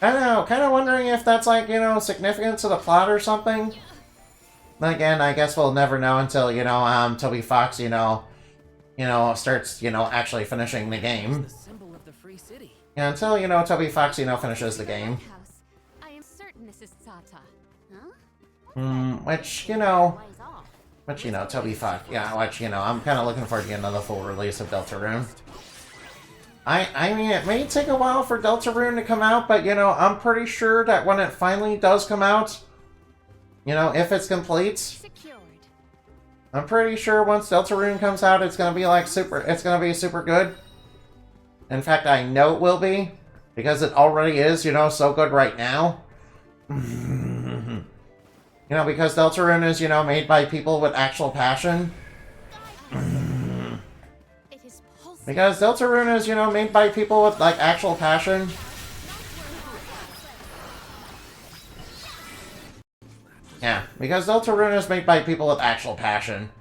[SPEAKER 1] I don't know, kind of wondering if that's like, significance of the plot or something. But again, I guess we'll never know until, Toby Fox, starts, actually finishing the game.
[SPEAKER 5] The symbol of the free free city.
[SPEAKER 1] Yeah, until, you know, Toby Fox, you know, finishes the game.
[SPEAKER 3] House. I am certain this is Sata. Huh?
[SPEAKER 1] Which, you know, Toby Fox, yeah, which, you know, I'm kind of looking forward to getting another full release of Deltarune. I mean, it may take a while for Deltarune to come out, but, you know, I'm pretty sure that when it finally does come out, you know, if it's complete,
[SPEAKER 3] Secured.
[SPEAKER 1] I'm pretty sure once Deltarune comes out, it's gonna be like it's gonna be super good. In fact, I know it will be, because it already is, you know, so good right now. You know, because Deltarune is, you know, made by people with actual passion.
[SPEAKER 3] It is pulsing.
[SPEAKER 1] Because Deltarune is, you know, made by people with, like, actual passion. Yeah, because Deltarune is made by people with actual passion.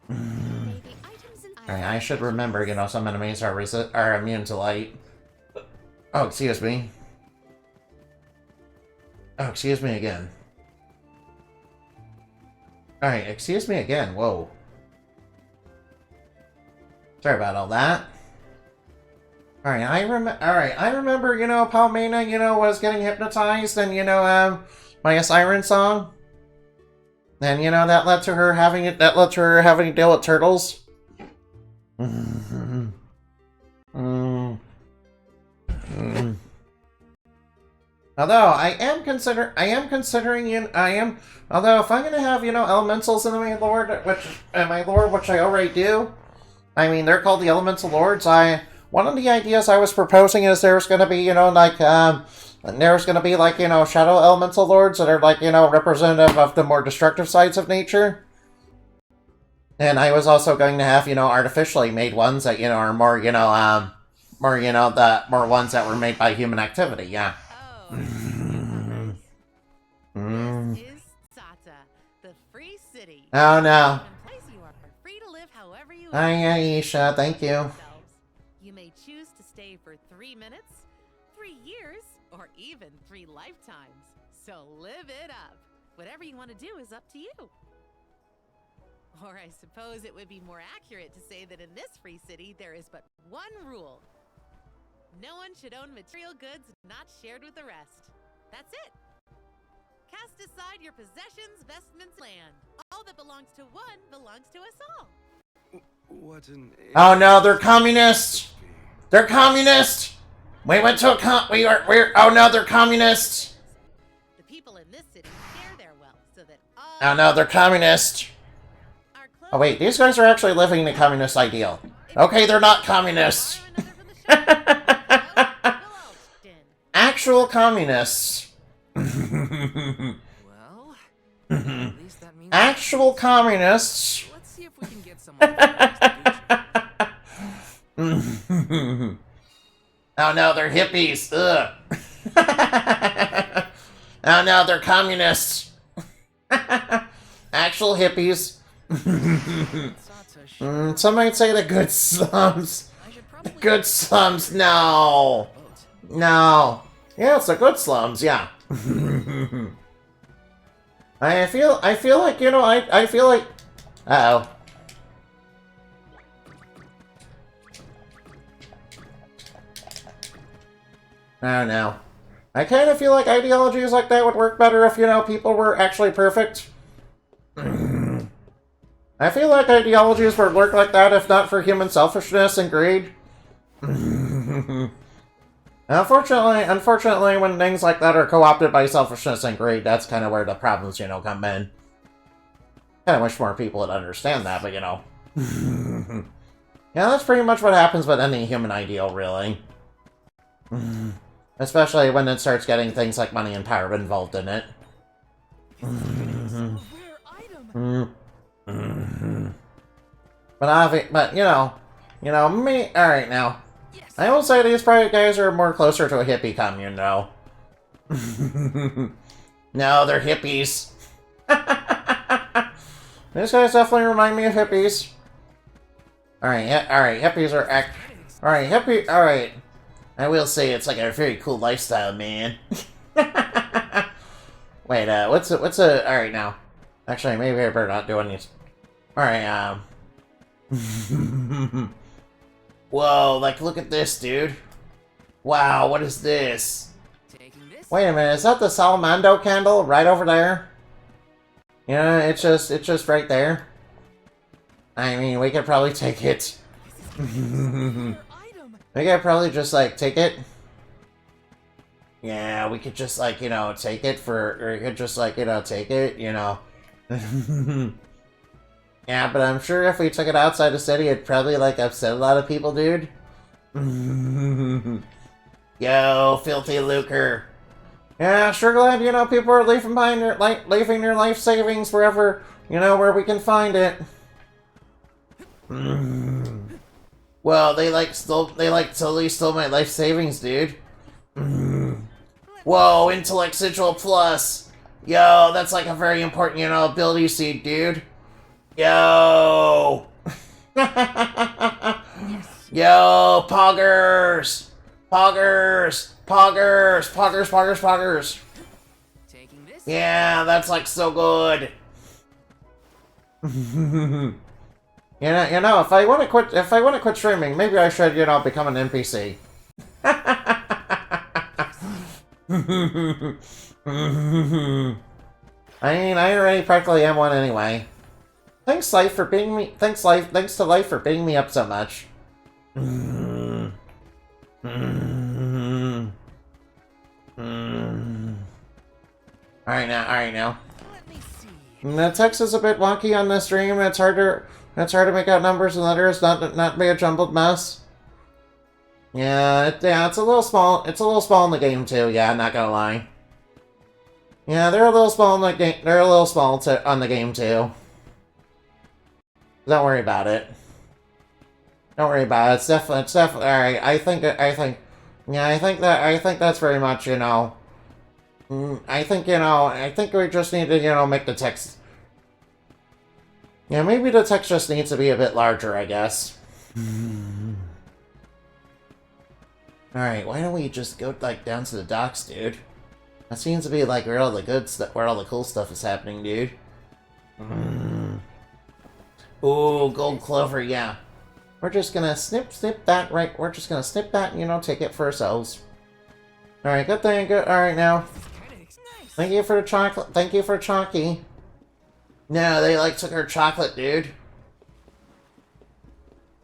[SPEAKER 3] May the items in
[SPEAKER 1] Alright, I should remember, you know, some enemies are immune to light. Oh, excuse me. Oh, excuse me again. Alright, excuse me again. Whoa. Sorry about all that. Alright, I remember, you know, Palmena, you know, was getting hypnotized and, you know, by a siren song. And, you know, that led to her having to deal with turtles. Although although if I'm gonna have, you know, elementals in my lord, which I already do, I mean, they're called the Elemental Lords. One of the ideas I was proposing is there's gonna be, you know, like, there's gonna be, like, you know, Shadow Elemental Lords that are, like, you know, representative of the more destructive sides of nature. And I was also going to have, you know, artificially made ones that, you know, are more, you know, more ones that were made by human activity, yeah.
[SPEAKER 7] Oh, this is Sata, the free city.
[SPEAKER 1] Oh, no.
[SPEAKER 7] Place you are free to live however you
[SPEAKER 1] Hi, Aisha, thank you.
[SPEAKER 7] You may choose to stay for 3 minutes, 3 years, or even 3 lifetimes. So live it up. Whatever you want to do is up to you. Or I suppose it would be more accurate to say that in this free city there is but one rule. No one should own material goods not shared with the rest. That's it. Cast aside your possessions, vestments, land. All that belongs to one belongs to us all.
[SPEAKER 4] What an...
[SPEAKER 1] Oh no, they're communists! They're communists! We went to oh no, they're communists!
[SPEAKER 7] The people in this city share their wealth so that all...
[SPEAKER 1] Oh no, they're communists!
[SPEAKER 7] Our clothes-
[SPEAKER 1] Oh wait, these guys are actually living the communist ideal. Okay, they're not communists.
[SPEAKER 7] Borrow another from the shop. Will Alston.
[SPEAKER 1] Actual communists.
[SPEAKER 5] Well, at least that means
[SPEAKER 1] Actual communists.
[SPEAKER 5] let's see if we can get someone to
[SPEAKER 1] Oh no, they're hippies. Ugh. Oh no, they're communists. Actual hippies. Some might say the good slums. Good slums, no. No. Yeah, it's the good slums, yeah. I feel like, you know, I feel like... Uh-oh. I don't know. I kind of feel like ideologies like that would work better if, you know, people were actually perfect. I feel like ideologies would work like that if not for human selfishness and greed. Unfortunately, when things like that are co-opted by selfishness and greed, that's kind of where the problems, you know, come in. Kind of wish more people would understand that, but, you know. Yeah, that's pretty much what happens with any human ideal, really. Especially when it starts getting things like money and power involved in it. But you know, me. All right, now, I will say these probably guys are more closer to a hippie commune, though. No, they're hippies. These guys definitely remind me of hippies. All right, hippies are all right. I will say it's like a very cool lifestyle, man. Wait, what's a? All right, now. Actually, maybe I better not do any. All right, Whoa, like, look at this, dude. Wow, what is this?
[SPEAKER 5] Taking this.
[SPEAKER 1] Wait a minute, is that the Salamando candle right over there? Yeah, it's just right there. I mean, we could probably take it. We could probably just, like, take it. Yeah, we could just, like, you know, take it for, or we could just, like, you know, take it, you know. Yeah, but I'm sure if we took it outside the city, it'd probably, like, upset a lot of people, dude. Yo, filthy lucre. Yeah, sure glad, you know, people are leaving behind their, leaving their life savings wherever, you know, where we can find it. Well, they totally stole my life savings, dude. Whoa, Intellect Sigil Plus. Yo, that's like a very important, you know, ability seed, dude. Yo. Yo, poggers. Poggers. Poggers. Poggers, poggers, poggers.
[SPEAKER 5] Taking this.
[SPEAKER 1] Yeah, that's like so good. You know, if I want to quit streaming, maybe I should, you know, become an NPC. I mean, I already practically am one anyway. Thanks, Life, for beating me. Thanks to Life for beating me up so much. Alright now.
[SPEAKER 5] Let me see.
[SPEAKER 1] The text is a bit wonky on the stream. It's hard to make out numbers and letters, not be a jumbled mess. Yeah, it's a little small. It's a little small in the game too. Yeah, not gonna lie. Yeah, they're a little small in the game. They're a little small on the game too. Don't worry about it. Don't worry about it. It's definitely all right. I think that's very much, you know. I think we just need to, you know, make the text. Yeah, maybe the text just needs to be a bit larger, I guess. Alright, why don't we just go, like, down to the docks, dude? That seems to be, like, where all the good stuff, where all the cool stuff is happening, dude. Ooh, gold clover, yeah. We're just gonna snip that, right? We're just gonna snip that and, you know, take it for ourselves. Alright, good thing, good. Alright, now. Thank you for the chocolate. Thank you for Chalky. No, they, like, took her chocolate, dude.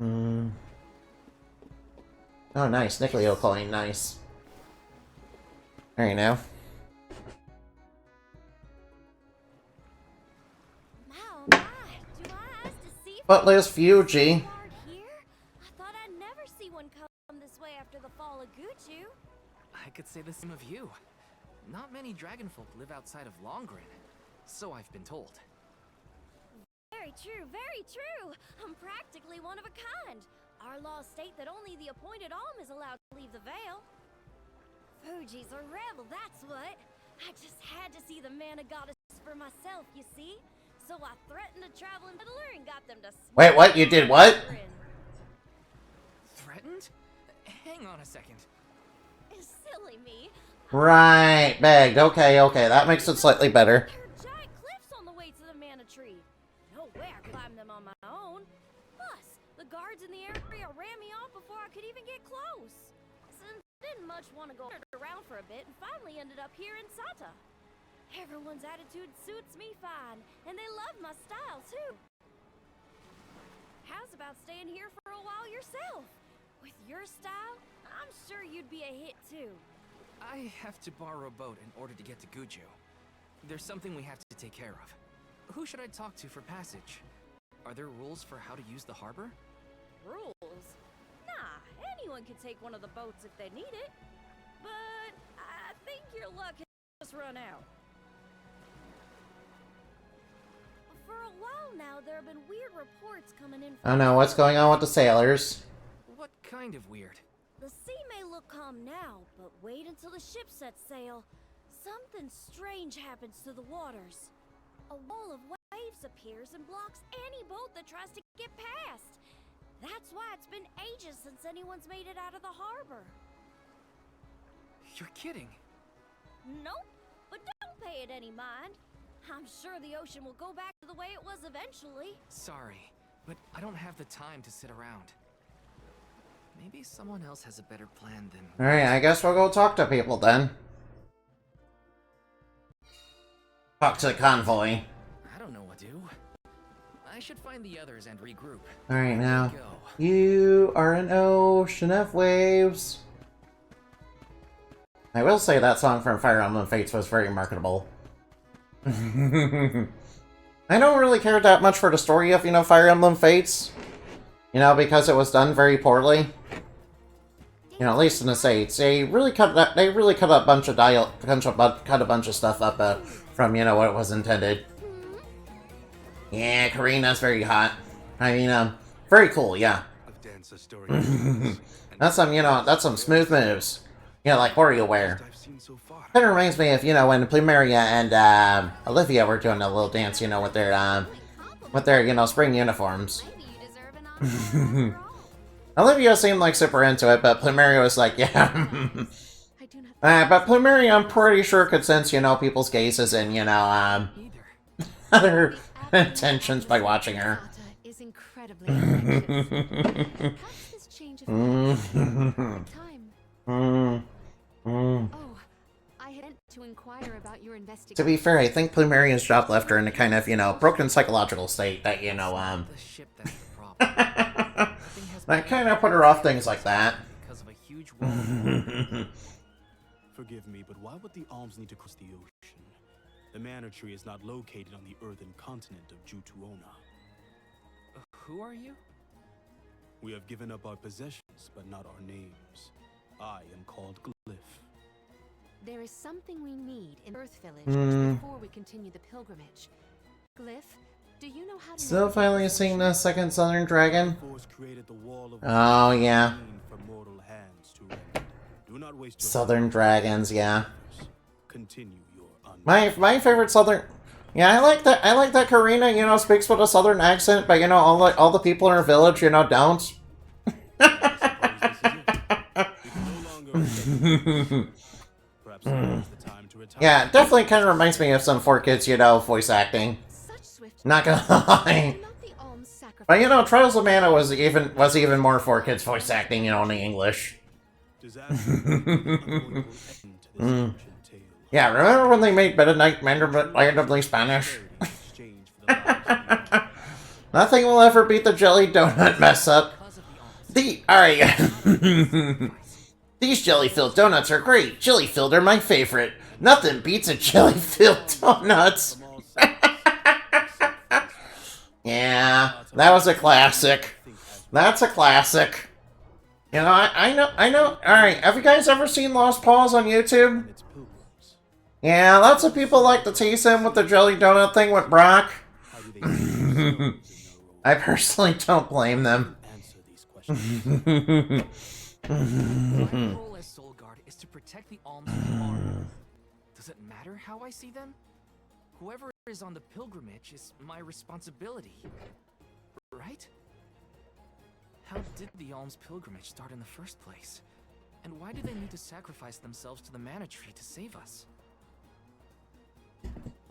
[SPEAKER 1] Oh, nice. Nickelio coin. Nice. Alright, now. Butler's Fuji.
[SPEAKER 8] I thought I'd never see one come this way after the fall of Guchu.
[SPEAKER 5] I could say the same of you. Not many dragonfolk live outside of Longren, so I've been told.
[SPEAKER 8] Very true, very true. I'm practically one of a kind. Our laws state that only the appointed Alm is allowed to leave the Vale. Fuji's a rebel, that's what. I just had to see the mana goddess for myself, you see? So I threatened a traveling fiddler and got them to...
[SPEAKER 1] Wait, what? You did what?
[SPEAKER 5] Threatened? Hang on a second.
[SPEAKER 8] Silly me.
[SPEAKER 1] Right, begged. Okay, that makes it slightly better.
[SPEAKER 8] There are giant cliffs on the way to the mana tree. No way I could climb them on my own. Plus, the guards in the area ran me off before I could even get close. Since I didn't much want to go around for a bit and finally ended up here in Sata. Everyone's attitude suits me fine, and they love my style too. How's about staying here for a while yourself? With your style, I'm sure you'd be a hit too.
[SPEAKER 5] I have to borrow a boat in order to get to Guju. There's something we have to take care of. Who should I talk to for passage? Are there rules for how to use the harbor?
[SPEAKER 8] Rules? Nah, anyone can take one of the boats if they need it. But I think your luck has just run out. For a while now, there have been weird reports coming in from...
[SPEAKER 1] I don't know what's going on with the sailors.
[SPEAKER 5] What kind of weird?
[SPEAKER 8] The sea may look calm now, but wait until the ship sets sail. Something strange happens to the waters. A wall of waves appears and blocks any boat that tries to get past. That's why it's been ages since anyone's made it out of the harbor.
[SPEAKER 5] You're kidding.
[SPEAKER 8] Nope, but don't pay it any mind. I'm sure the ocean will go back to the way it was eventually.
[SPEAKER 5] Sorry, but I don't have the time to sit around. Maybe someone else has a better plan than...
[SPEAKER 1] Alright, I guess we'll go talk to people then. Talk to the convoy.
[SPEAKER 5] I don't know what to do. I should find the others and regroup.
[SPEAKER 1] Alright,
[SPEAKER 5] Here
[SPEAKER 1] now.
[SPEAKER 5] we go.
[SPEAKER 1] You are an ocean of waves. I will say that song from Fire Emblem Fates was very marketable. I don't really care that much for the story of, Fire Emblem Fates. Because it was done very poorly. At least in the States. They really cut a bunch of cut a bunch of stuff up from, what it was intended. Yeah, Karina's very hot. I mean, very cool, yeah.
[SPEAKER 4] Of Dance's story.
[SPEAKER 1] That's some smooth moves. Like WarioWare.
[SPEAKER 4] I've seen so far.
[SPEAKER 1] Kind of reminds me of, when Plumeria and Olivia were doing a little dance, with their spring uniforms.
[SPEAKER 8] Maybe you deserve an option after all.
[SPEAKER 1] Olivia seemed like super into it, but Plumeria was like, yeah.
[SPEAKER 3] I do not
[SPEAKER 1] But Plumeria, I'm pretty sure could sense, people's gazes and,
[SPEAKER 5] Either.
[SPEAKER 1] other intentions by watching her.
[SPEAKER 3] Sata is incredibly effective. Perhaps this changes time. Oh, I had meant to inquire about your
[SPEAKER 1] To
[SPEAKER 3] investigation.
[SPEAKER 1] be fair, I think Plumeria's job left her in a kind of, broken psychological state that,
[SPEAKER 5] The ship that's the problem. Nothing has
[SPEAKER 1] that kind of put her off things like that.
[SPEAKER 5] because of a huge wall.
[SPEAKER 9] Forgive me, but why would the alms need to cross the ocean? The Mana Tree is not located on the earthen continent of Jutuona.
[SPEAKER 5] Who are you?
[SPEAKER 9] We have given up our possessions, but not our names. I am called Glyph.
[SPEAKER 3] There is something we need in Earth Village before we continue the pilgrimage. Glyph, do you know how to
[SPEAKER 1] Still
[SPEAKER 3] navigate
[SPEAKER 1] finally
[SPEAKER 3] this
[SPEAKER 1] seeing
[SPEAKER 3] ocean?
[SPEAKER 1] the second Southern Dragon.
[SPEAKER 9] Force created the wall of
[SPEAKER 1] Oh, yeah.
[SPEAKER 9] for mortal hands to rend. Do not waste your
[SPEAKER 1] Southern Dragons, yeah.
[SPEAKER 9] Continue your
[SPEAKER 1] My favorite Southern... Yeah, I like that Karina, speaks with a Southern accent, but, all the people in her village, don't.
[SPEAKER 9] Perhaps now is the time to retire.
[SPEAKER 1] Yeah, it definitely kind of reminds me of some 4Kids, voice acting.
[SPEAKER 3] Such swift
[SPEAKER 1] Not gonna lie.
[SPEAKER 3] not the alms sacrifice.
[SPEAKER 1] But, Trials of Mana was even more 4Kids voice acting, in the English.
[SPEAKER 9] Disaster is an unavoidable end to this ancient tale.
[SPEAKER 1] Yeah, remember when they made Meta Knight randomly Spanish?
[SPEAKER 9] In exchange for the lives of
[SPEAKER 1] Nothing will ever beat the jelly donut mess up.
[SPEAKER 5] Because of the alms.
[SPEAKER 1] Alright. These jelly-filled donuts are great. Jelly-filled are my favorite. Nothing beats a jelly-filled donuts.
[SPEAKER 9] from all sides.
[SPEAKER 1] Yeah, that was a classic. That's a classic. I know. Alright, have you guys ever seen Lost Paws on YouTube?
[SPEAKER 9] Its pilgrims.
[SPEAKER 1] Yeah, lots of people like to tease him with the jelly donut thing with Brock.
[SPEAKER 9] How do they see themselves in their role?
[SPEAKER 1] I personally don't blame them.
[SPEAKER 9] Answer these questions.
[SPEAKER 5] My role as Soul Guard is to protect the alms from harm. Does it matter how I see them? Whoever is on the pilgrimage is my responsibility. Right? How did the alms pilgrimage start in the first place? And why do they need to sacrifice themselves to the Mana Tree to save us?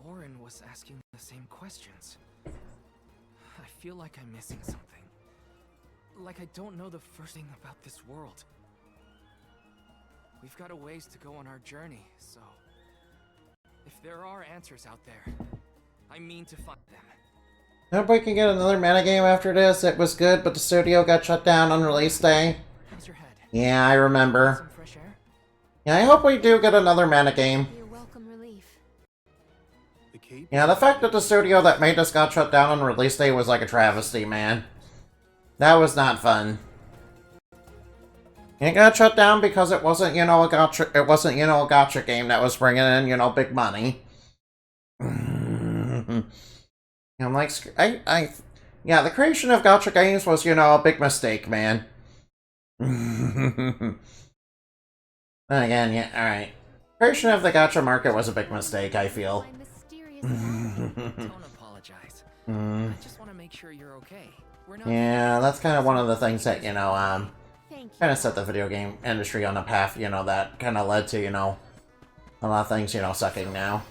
[SPEAKER 5] Orin was asking the same questions. I feel like I'm missing something. Like I don't know the first thing about this world. We've got a ways to go on our journey, so... if there are answers out there, I mean to find them.
[SPEAKER 1] Hope we can get another mana game after this. It was good, but the studio got shut down on release day.
[SPEAKER 5] How's your head?
[SPEAKER 1] Yeah, I remember.
[SPEAKER 5] Some fresh air?
[SPEAKER 1] Yeah, I hope we do get another mana game.
[SPEAKER 3] Be a welcome relief.
[SPEAKER 9] The cape
[SPEAKER 1] Yeah, the fact that the studio that made this got shut down on release day was like a travesty, man. That was not fun. It got shut down because it wasn't, a gotcha, a gotcha game that was bringing in, big money. I'm like, yeah, the creation of gotcha games was, a big mistake, man. Then again, yeah, alright. Creation of the gotcha market was a big mistake, I feel.
[SPEAKER 3] My mysterious ally.
[SPEAKER 5] Don't apologize.
[SPEAKER 1] Mm,
[SPEAKER 5] I just want to make sure you're okay. We're not...
[SPEAKER 1] yeah, that's kind of one of the things that,
[SPEAKER 3] Thank you.
[SPEAKER 1] kind of set the video game industry on a path, that kind of led to, a lot of things, sucking now.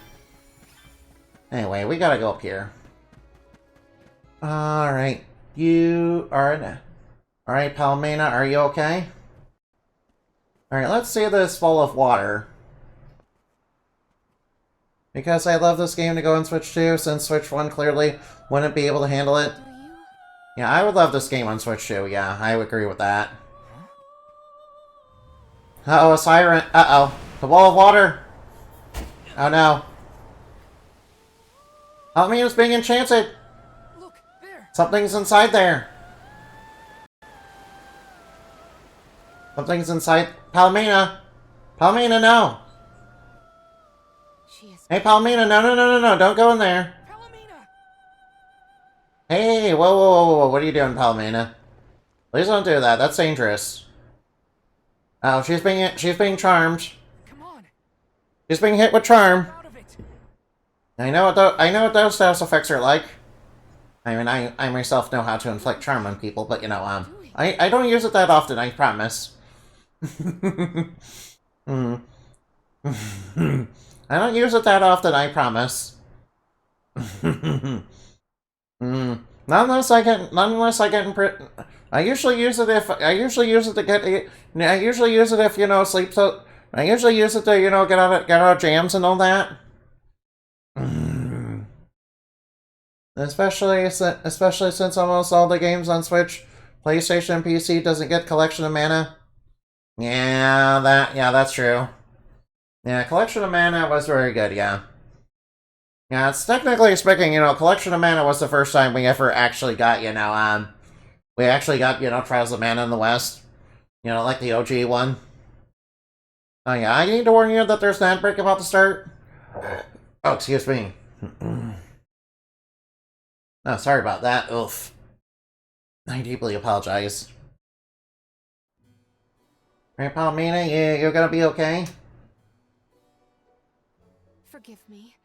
[SPEAKER 1] Anyway, we gotta go up here. Alright, you are Alright, Palomina, are you okay? Alright, let's see this full of water. Because I love this game to go on Switch 2, since Switch 1 clearly wouldn't be able to handle it. Yeah, I would love this game on Switch 2, yeah, I would agree with that. Uh-oh, a siren. Uh-oh. The wall of water. Oh no. Palomina's being enchanted.
[SPEAKER 5] Look, there.
[SPEAKER 1] Something's inside there. Something's inside. Palomina. Palomina, no.
[SPEAKER 3] She is
[SPEAKER 1] Hey, Palomina, no. Don't go in there.
[SPEAKER 5] Palomina!
[SPEAKER 1] Hey, whoa. What are you doing, Palomina? Please don't do that. That's dangerous. Oh, she's being charmed.
[SPEAKER 5] Come on,
[SPEAKER 1] She's being hit with charm.
[SPEAKER 5] out of it.
[SPEAKER 1] I know what those status effects are like. I mean, I myself know how to inflict charm on people, but you know, I don't use it that often, I promise. I don't use it that often, I promise. Not unless I get in prison. I usually use it if you know sleep. So I usually use it to get out of jams and all that. Especially since almost all the games on Switch, PlayStation, and PC doesn't get Collection of Mana. Yeah, that's true. Yeah, Collection of Mana was very good. Yeah. Yeah, it's technically speaking, Collection of Mana was the first time we ever actually got, Trials of Mana in the West. Like the OG one. Oh yeah, I need to warn you that there's an ad break about to start. Oh, excuse me. Oh, sorry about that. Oof. I deeply apologize. Alright, Palomina, you're gonna be okay?
[SPEAKER 3] Forgive me.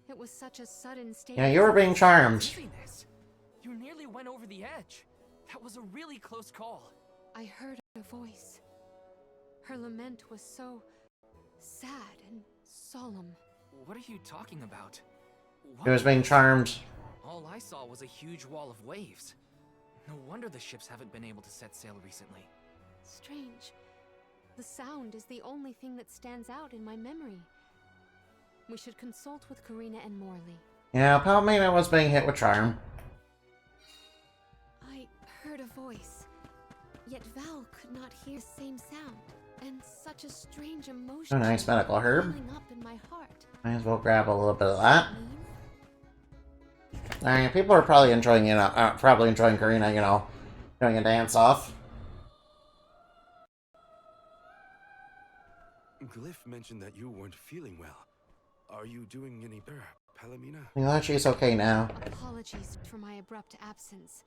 [SPEAKER 3] It was such a sudden state.
[SPEAKER 1] Yeah, you were being charmed.
[SPEAKER 5] This. You nearly went over the edge. That was a really close call.
[SPEAKER 3] I heard a voice. Her lament was so sad and solemn.
[SPEAKER 5] What are you talking about?
[SPEAKER 1] He was being charmed.
[SPEAKER 5] All I saw was a huge wall of waves. No wonder the ships haven't been able to set sail recently.
[SPEAKER 3] Strange. The sound is the only thing that stands out in my memory. We should consult with Karina and Morley.
[SPEAKER 1] Yeah, Palomina was being hit with charm.
[SPEAKER 3] I heard a voice, yet Val could not hear the same sound, and such a strange emotion.
[SPEAKER 1] Oh, nice medical herb.
[SPEAKER 3] Welling up in my heart.
[SPEAKER 1] Might as well grab a little bit of that. Alright, people are probably enjoying, Karina, doing a dance off.
[SPEAKER 4] Glyph mentioned that you weren't feeling well. Are you doing any better, Palomina?
[SPEAKER 1] I'm glad she's okay now.
[SPEAKER 3] Apologies for my abrupt absence.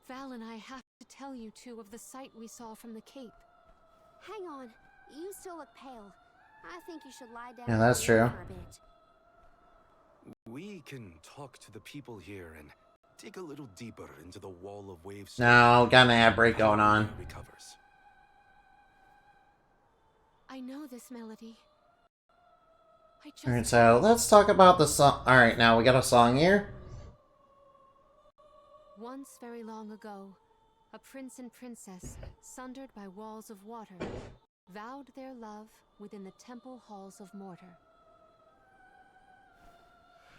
[SPEAKER 3] Val and I have to tell you two of the sight we saw from the Cape.
[SPEAKER 8] Hang on. You still look pale. I think you should lie down.
[SPEAKER 1] Yeah, that's true.
[SPEAKER 8] For a bit.
[SPEAKER 4] We can talk to the people here and dig a little deeper into the wall of waves.
[SPEAKER 1] No, got an ad break going on.
[SPEAKER 4] Recovers.
[SPEAKER 3] I know this melody. I just...
[SPEAKER 1] Alright, so let's talk about the song. Alright, now we got a song here.
[SPEAKER 3] Once very long ago, a prince and princess, sundered by walls of water, vowed their love within the temple halls of Mortar.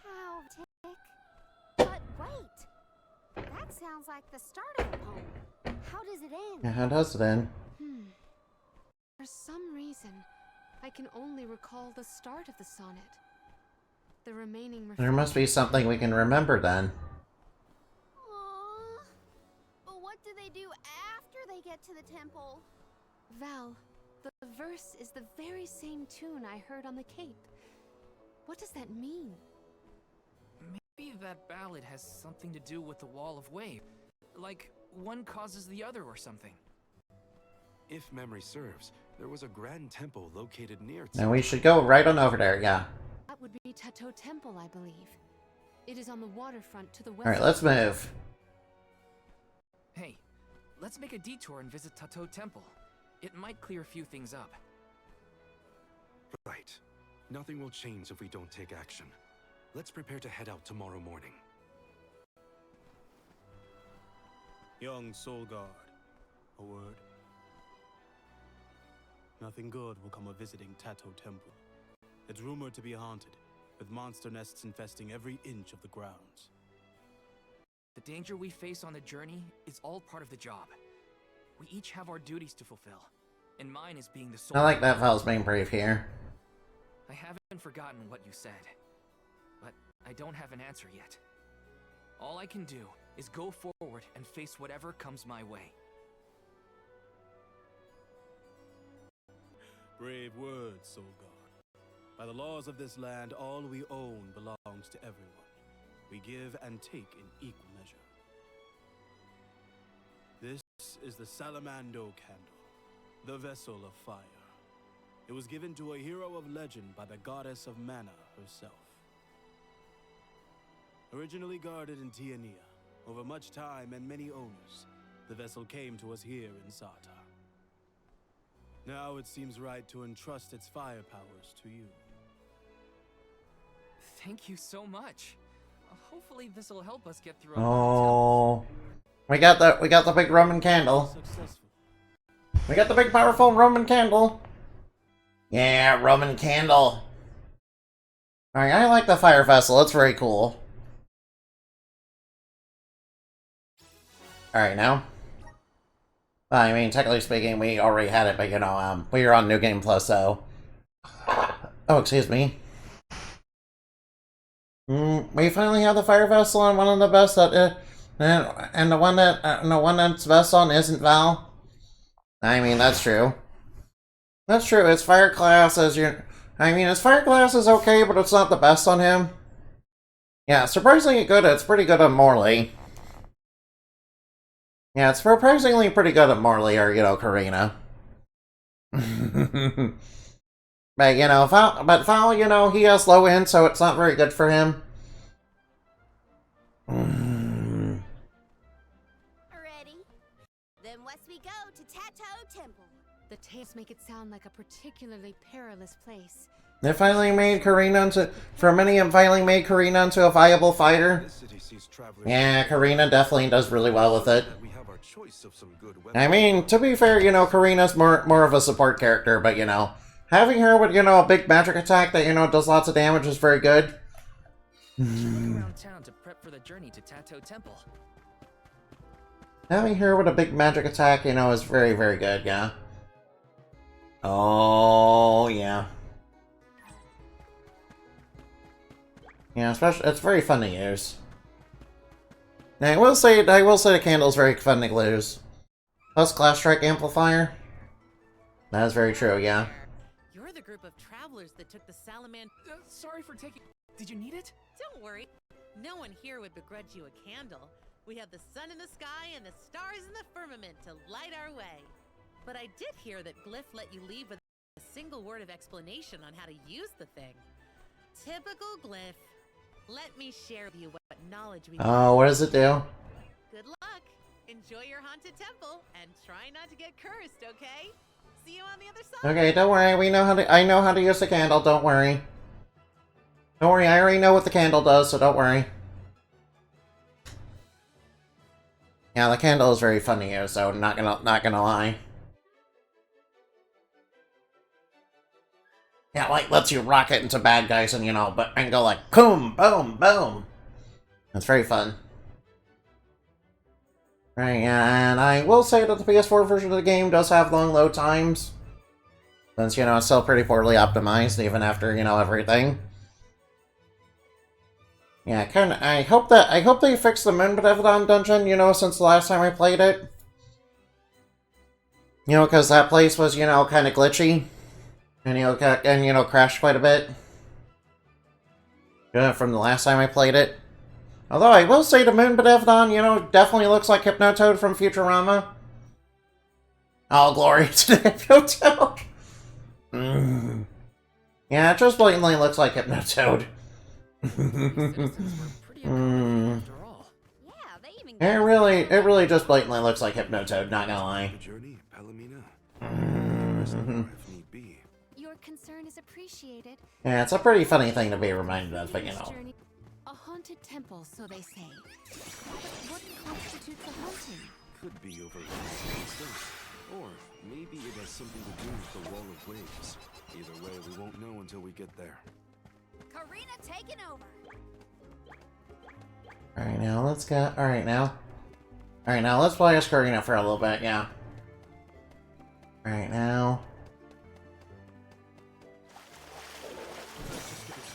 [SPEAKER 8] How tick. But wait! That sounds like the start of a poem. How does it end?
[SPEAKER 1] Yeah, how does it end?
[SPEAKER 3] For some reason, I can only recall the start of the sonnet. The remaining...
[SPEAKER 1] There must be something we can remember then.
[SPEAKER 8] Aww. But what do they do after they get to the temple?
[SPEAKER 3] Val, the verse is the very same tune I heard on the Cape. What does that mean?
[SPEAKER 5] Maybe that ballad has something to do with the wall of wave. Like, one causes the other or something.
[SPEAKER 4] If memory serves, there was a grand temple located near...
[SPEAKER 1] And we should go right on over there, yeah.
[SPEAKER 3] That would be Tato Temple, I believe. It is on the waterfront to the west.
[SPEAKER 1] Alright, let's move.
[SPEAKER 5] Hey, let's make a detour and visit Tato Temple. It might clear a few things up.
[SPEAKER 4] Right. Nothing will change if we don't take action. Let's prepare to head out tomorrow morning.
[SPEAKER 9] Young Soul Guard, A word? Nothing good will come of visiting Tato Temple. It's rumored to be haunted, with monster nests infesting every inch of the grounds.
[SPEAKER 5] The danger we face on the journey is all part of the job. We each have our duties to fulfill, and mine is being the soul.
[SPEAKER 1] I like that Val's being brave here.
[SPEAKER 5] I haven't forgotten what you said, but I don't have an answer yet. All I can do is go forward and face whatever comes my way.
[SPEAKER 9] Brave words, Solgard. By the laws of this land, all we own belongs to everyone. We give and take in equal measure. This is the Salamando Candle, the vessel of fire. It was given to a hero of legend by the goddess of mana herself. Originally guarded in Tiania, over much time and many owners, the vessel came to us here in Sarta. Now it seems right to entrust its fire powers to you.
[SPEAKER 5] Thank you so much. Hopefully this will help us get through.
[SPEAKER 1] Oh, we got the big Roman candle.
[SPEAKER 9] Successful.
[SPEAKER 1] We got the big powerful Roman candle. Yeah, Roman candle. Alright, I like the fire vessel. It's very cool. Alright, now. Well, I mean, technically speaking, we already had it, but you know, we were on New Game Plus, so. Oh, excuse me. We finally have the fire vessel and one of the best that, and the one that's best on isn't Val. I mean, that's true. That's true. His fire class is his fire class is okay, but it's not the best on him. Yeah, surprisingly good. It's pretty good on Morley. Yeah, it's surprisingly pretty good at Morley or, you know, Karina. But, you know, Val, you know, he has low end, so it's not very good for him.
[SPEAKER 8] Ready? Then west we go to Tato Temple.
[SPEAKER 3] The tales make it sound like a particularly perilous place.
[SPEAKER 1] They finally made Karina into a viable fighter.
[SPEAKER 4] This city sees travelers.
[SPEAKER 1] Yeah, Karina definitely does really well with it.
[SPEAKER 4] We have our choice of some good
[SPEAKER 1] I mean, to be fair, you know, Karina's more of a support character, but, you know, having her with, you know, a big magic attack that, you know, does lots of damage is very good.
[SPEAKER 5] Around town to prep for the journey to Tato Temple.
[SPEAKER 1] Having her with a big magic attack, you know, is very, very good, yeah. Oh, yeah. Yeah, especially, it's very fun to use. Now, I will say the candle's very fun to use. Plus Class Strike Amplifier. That is very true, yeah.
[SPEAKER 7] You're the group of travelers that took the Salamander.
[SPEAKER 5] Sorry for taking... Did you need it?
[SPEAKER 7] Don't worry. No one here would begrudge you a candle. We have the sun in the sky and the stars in the firmament to light our way. But I did hear that Glyph let you leave with a single word of explanation on how to use the thing. Typical Glyph. Let me share with you what knowledge we
[SPEAKER 1] Oh, what does it do?
[SPEAKER 7] Good luck. Enjoy your haunted temple and try not to get cursed, okay? See you on the other side.
[SPEAKER 1] Okay, don't worry. I know how to use the candle. Don't worry. Don't worry. I already know what the candle does, so don't worry. Yeah, the candle is very fun to use, so not gonna lie. Yeah, like lets you rocket into bad guys and, you know, and go like boom, boom, boom. That's very fun. Right, yeah, and I will say that the PS4 version of the game does have long load times. Since, you know, it's still pretty poorly optimized even after, you know, everything. Yeah, I hope they fix the Moonbedevedon dungeon, you know, since the last time I played it. You know, because that place was, you know, kind of glitchy. And, you know, crashed quite a bit. From the last time I played it. Although I will say the Moonbedevedon, you know, definitely looks like Hypnotoad from Futurama. All glory to Hypnotoad. Yeah, it just blatantly looks like Hypnotoad. It really just blatantly looks like Hypnotoad, not gonna lie.
[SPEAKER 4] Journey, Palomina.
[SPEAKER 3] Your concern is appreciated.
[SPEAKER 1] Yeah, it's a pretty funny thing to be reminded of, but you know.
[SPEAKER 3] A haunted temple, so they say. But what constitutes a haunting?
[SPEAKER 4] could be over instead. Or maybe it has something to do with the Wall of Waves. Either way, we won't know until we get there.
[SPEAKER 8] Karina taking over.
[SPEAKER 1] Alright, now let's go. Alright, now. Alright, now let's play as Karina for a little bit, yeah. Alright, now.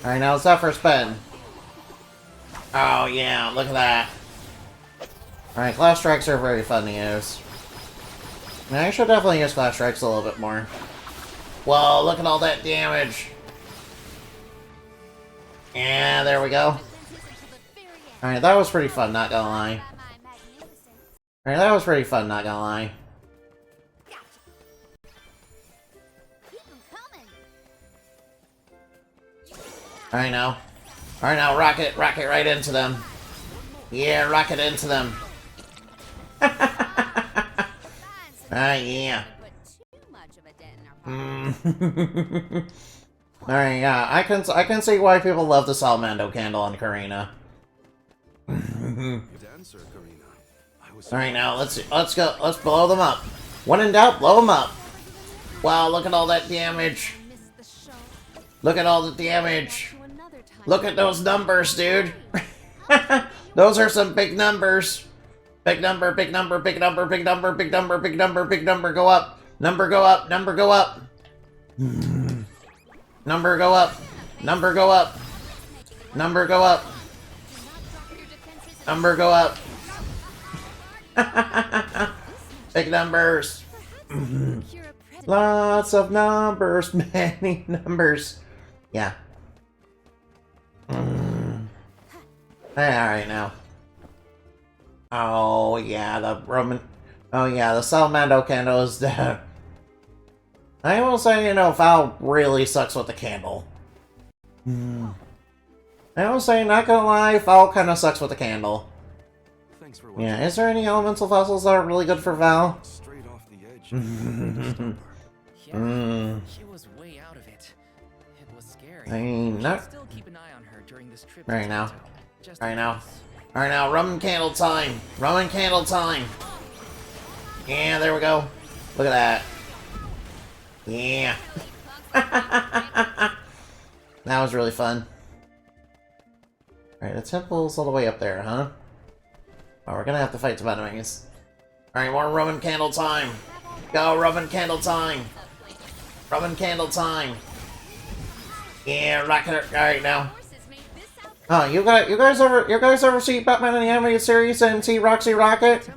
[SPEAKER 1] Alright, now it's that for a spin. Oh, yeah, look at that. Alright, Glass Strikes are very fun to use. Now, I should definitely use Glass Strikes a little bit more. Whoa, look at all that damage. Yeah, there we go. Alright, that was pretty fun, not gonna lie. Alright, that was pretty fun, not gonna lie. Alright now. Alright now, rocket right into them. Yeah, rocket into them. Yeah. Alright, yeah, I can see why people love the Salamando candle on Karina. Alright now, let's go, let's blow them up. When in doubt, blow them up. Wow, look at all that damage. Look at all the damage. Look at those numbers, dude. Those are some big numbers. Big number, big number, big number, big number, big number, big number, big number, go up. Number go up, number go up. Number go up. Number go up. Number go up. Number go up. Big numbers. Lots of numbers, many numbers. Yeah. Alright now. Oh yeah, the Salamando candle is dead. I will say, you know, Val really sucks with the candle. I will say, not gonna lie, Val kind of sucks with the candle.
[SPEAKER 4] Thanks for
[SPEAKER 1] Yeah, is there any elemental vessels that are really good for Val?
[SPEAKER 4] Straight off the edge.
[SPEAKER 5] Yeah, she was way out of it. It was scary.
[SPEAKER 1] I mean, not
[SPEAKER 5] Still keep an eye on her during this trip.
[SPEAKER 1] right now.
[SPEAKER 5] Just
[SPEAKER 1] Right now. Alright now, rum and candle time. Rum and candle time. Yeah, there we go. Look at that. Yeah. That was really fun. Alright, the temple's all the way up there, huh? Oh, we're gonna have to fight some enemies. Alright, more rum and candle time. Go, rum and candle time. Rum and candle time. Yeah, rocket. Alright now. Oh, you guys ever see Batman in the Animated Series and see Roxy Rocket?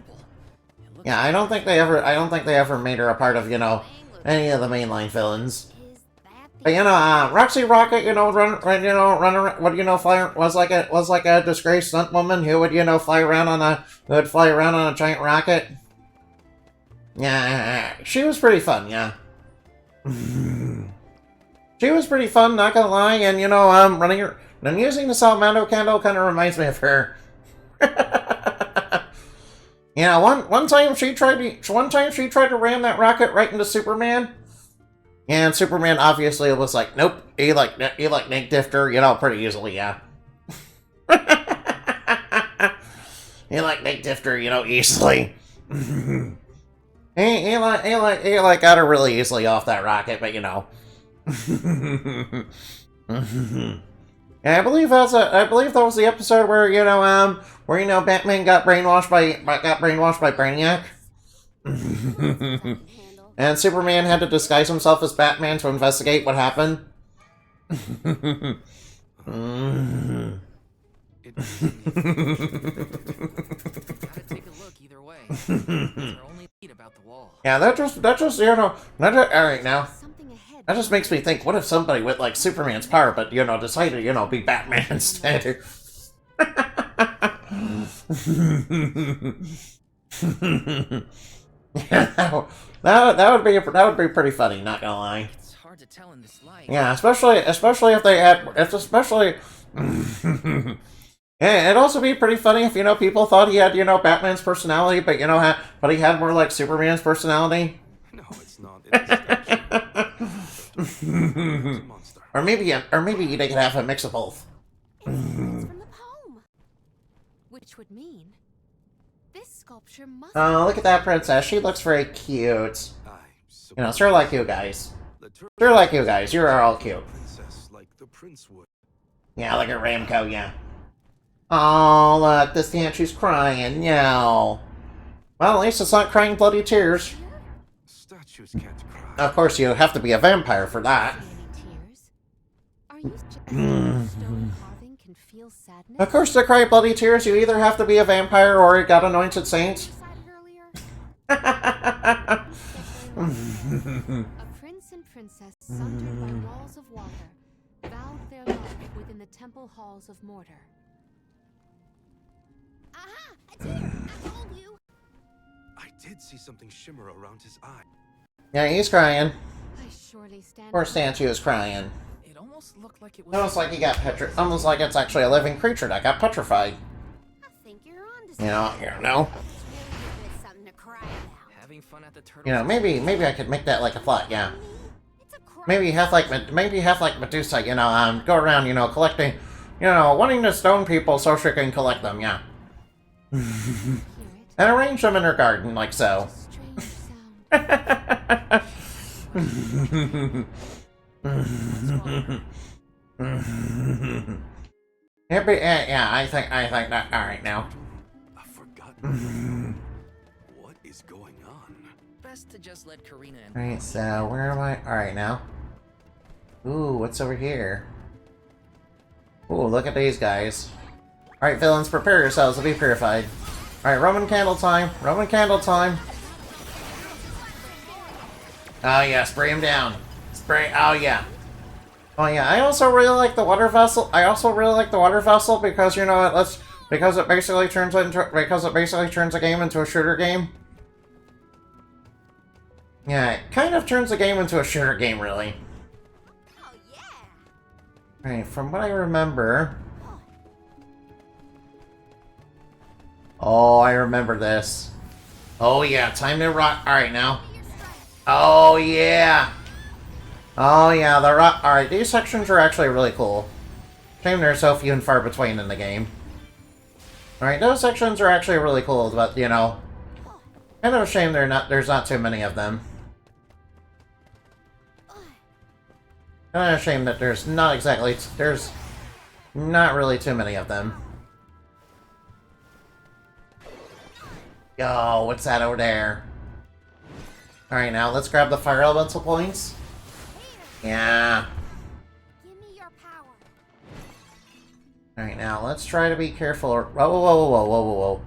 [SPEAKER 1] Yeah, I don't think they ever made her a part of, you know, any of the mainline villains. But you know, Roxy Rocket, you know, was like a disgraced stunt woman who would, you know, fly around on a giant rocket. Yeah, she was pretty fun, yeah. She was pretty fun, not gonna lie, and you know, I'm using the Salamando candle kind of reminds me of her. Yeah, one time she tried to ram that rocket right into Superman. And Superman obviously was like, nope, he like nicked her, you know, pretty easily, yeah. He like nicked her, you know, easily. he got her really easily off that rocket, but you know. And I believe that was the episode where, you know, Batman got brainwashed by Brainiac. And Superman had to disguise himself as Batman to investigate what happened.
[SPEAKER 5] Gotta take a look either way. It's our only lead about the wall.
[SPEAKER 1] Yeah, that just you know, alright now. That just makes me think, what if somebody with like Superman's power, but you know, decided, you know, be Batman instead? Yeah, that would be pretty funny, not gonna lie.
[SPEAKER 5] It's hard to tell in this light.
[SPEAKER 1] Yeah, especially if they had, yeah, it'd also be pretty funny if, you know, people thought he had, you know, Batman's personality, but you know, but he had more like Superman's personality.
[SPEAKER 4] No, it's not. It's a monster.
[SPEAKER 1] Or maybe they could have a mix of both.
[SPEAKER 3] From the poem. Which would mean This sculpture must.
[SPEAKER 1] Oh, look at that princess. She looks very cute. You know, sort of like you guys. Sort of like you guys. You are all cute.
[SPEAKER 4] Princess like the prince would.
[SPEAKER 1] Yeah, look at Ramco, yeah. Oh, look, the statue's crying. No. Well, at least it's not crying bloody tears.
[SPEAKER 4] Statues can't cry.
[SPEAKER 1] Of course, you have to be a vampire for that.
[SPEAKER 3] Tears? Are you suggesting stone carving can feel sadness?
[SPEAKER 1] Of course, to cry bloody tears, you either have to be a vampire or a god anointed saint.
[SPEAKER 3] A prince and princess sundered by walls of water vowed their love within the temple halls of Mortar.
[SPEAKER 8] Aha! It's here! I told you!
[SPEAKER 4] I did see something shimmer around his eye.
[SPEAKER 1] Yeah, he's crying.
[SPEAKER 3] I surely stand.
[SPEAKER 1] Poor statue is crying.
[SPEAKER 5] It almost looked like it was.
[SPEAKER 1] Almost like he got almost like it's actually a living creature that got petrified.
[SPEAKER 8] I think you're on to
[SPEAKER 1] You know,
[SPEAKER 8] something to cry about.
[SPEAKER 5] Having fun at the turtle.
[SPEAKER 1] you know, maybe I could make that like a plot, yeah.
[SPEAKER 8] It's a cry.
[SPEAKER 1] Maybe have like Medusa, you know, go around, you know, collecting, you know, wanting to stone people so she can collect them, yeah.
[SPEAKER 3] Hear it?
[SPEAKER 1] And arrange them in her garden, like so.
[SPEAKER 3] Strange sound.
[SPEAKER 1] Yeah, I think that. All right, now.
[SPEAKER 4] A forgotten. What is going on?
[SPEAKER 5] Best to just let Karina and.
[SPEAKER 1] All right, so where am I? All right, now. Ooh, what's over here? Ooh, look at these guys. All right, villains, prepare yourselves to be purified. All right, Roman candle time. Roman candle time. Oh yeah, spray him down. Spray. Oh yeah. Oh yeah. I also really like the water vessel. Because you know it because it basically turns the game into a shooter game. Yeah, it kind of turns the game into a shooter game, really.
[SPEAKER 8] Oh, yeah!
[SPEAKER 1] Right, from what I remember. Oh, I remember this. Oh yeah, time to rock. All right, now. Oh yeah. Oh yeah, the rock. All right, these sections are actually really cool. Shame they're so few and far between in the game. All right, those sections are actually really cool, but you know, kind of a shame there's not too many of them. Kind of a shame that there's not really too many of them. Yo, what's that over there? Alright, now let's grab the fire elemental points. Yeah.
[SPEAKER 8] Give me your power.
[SPEAKER 1] Alright, now let's try to be careful. Whoa.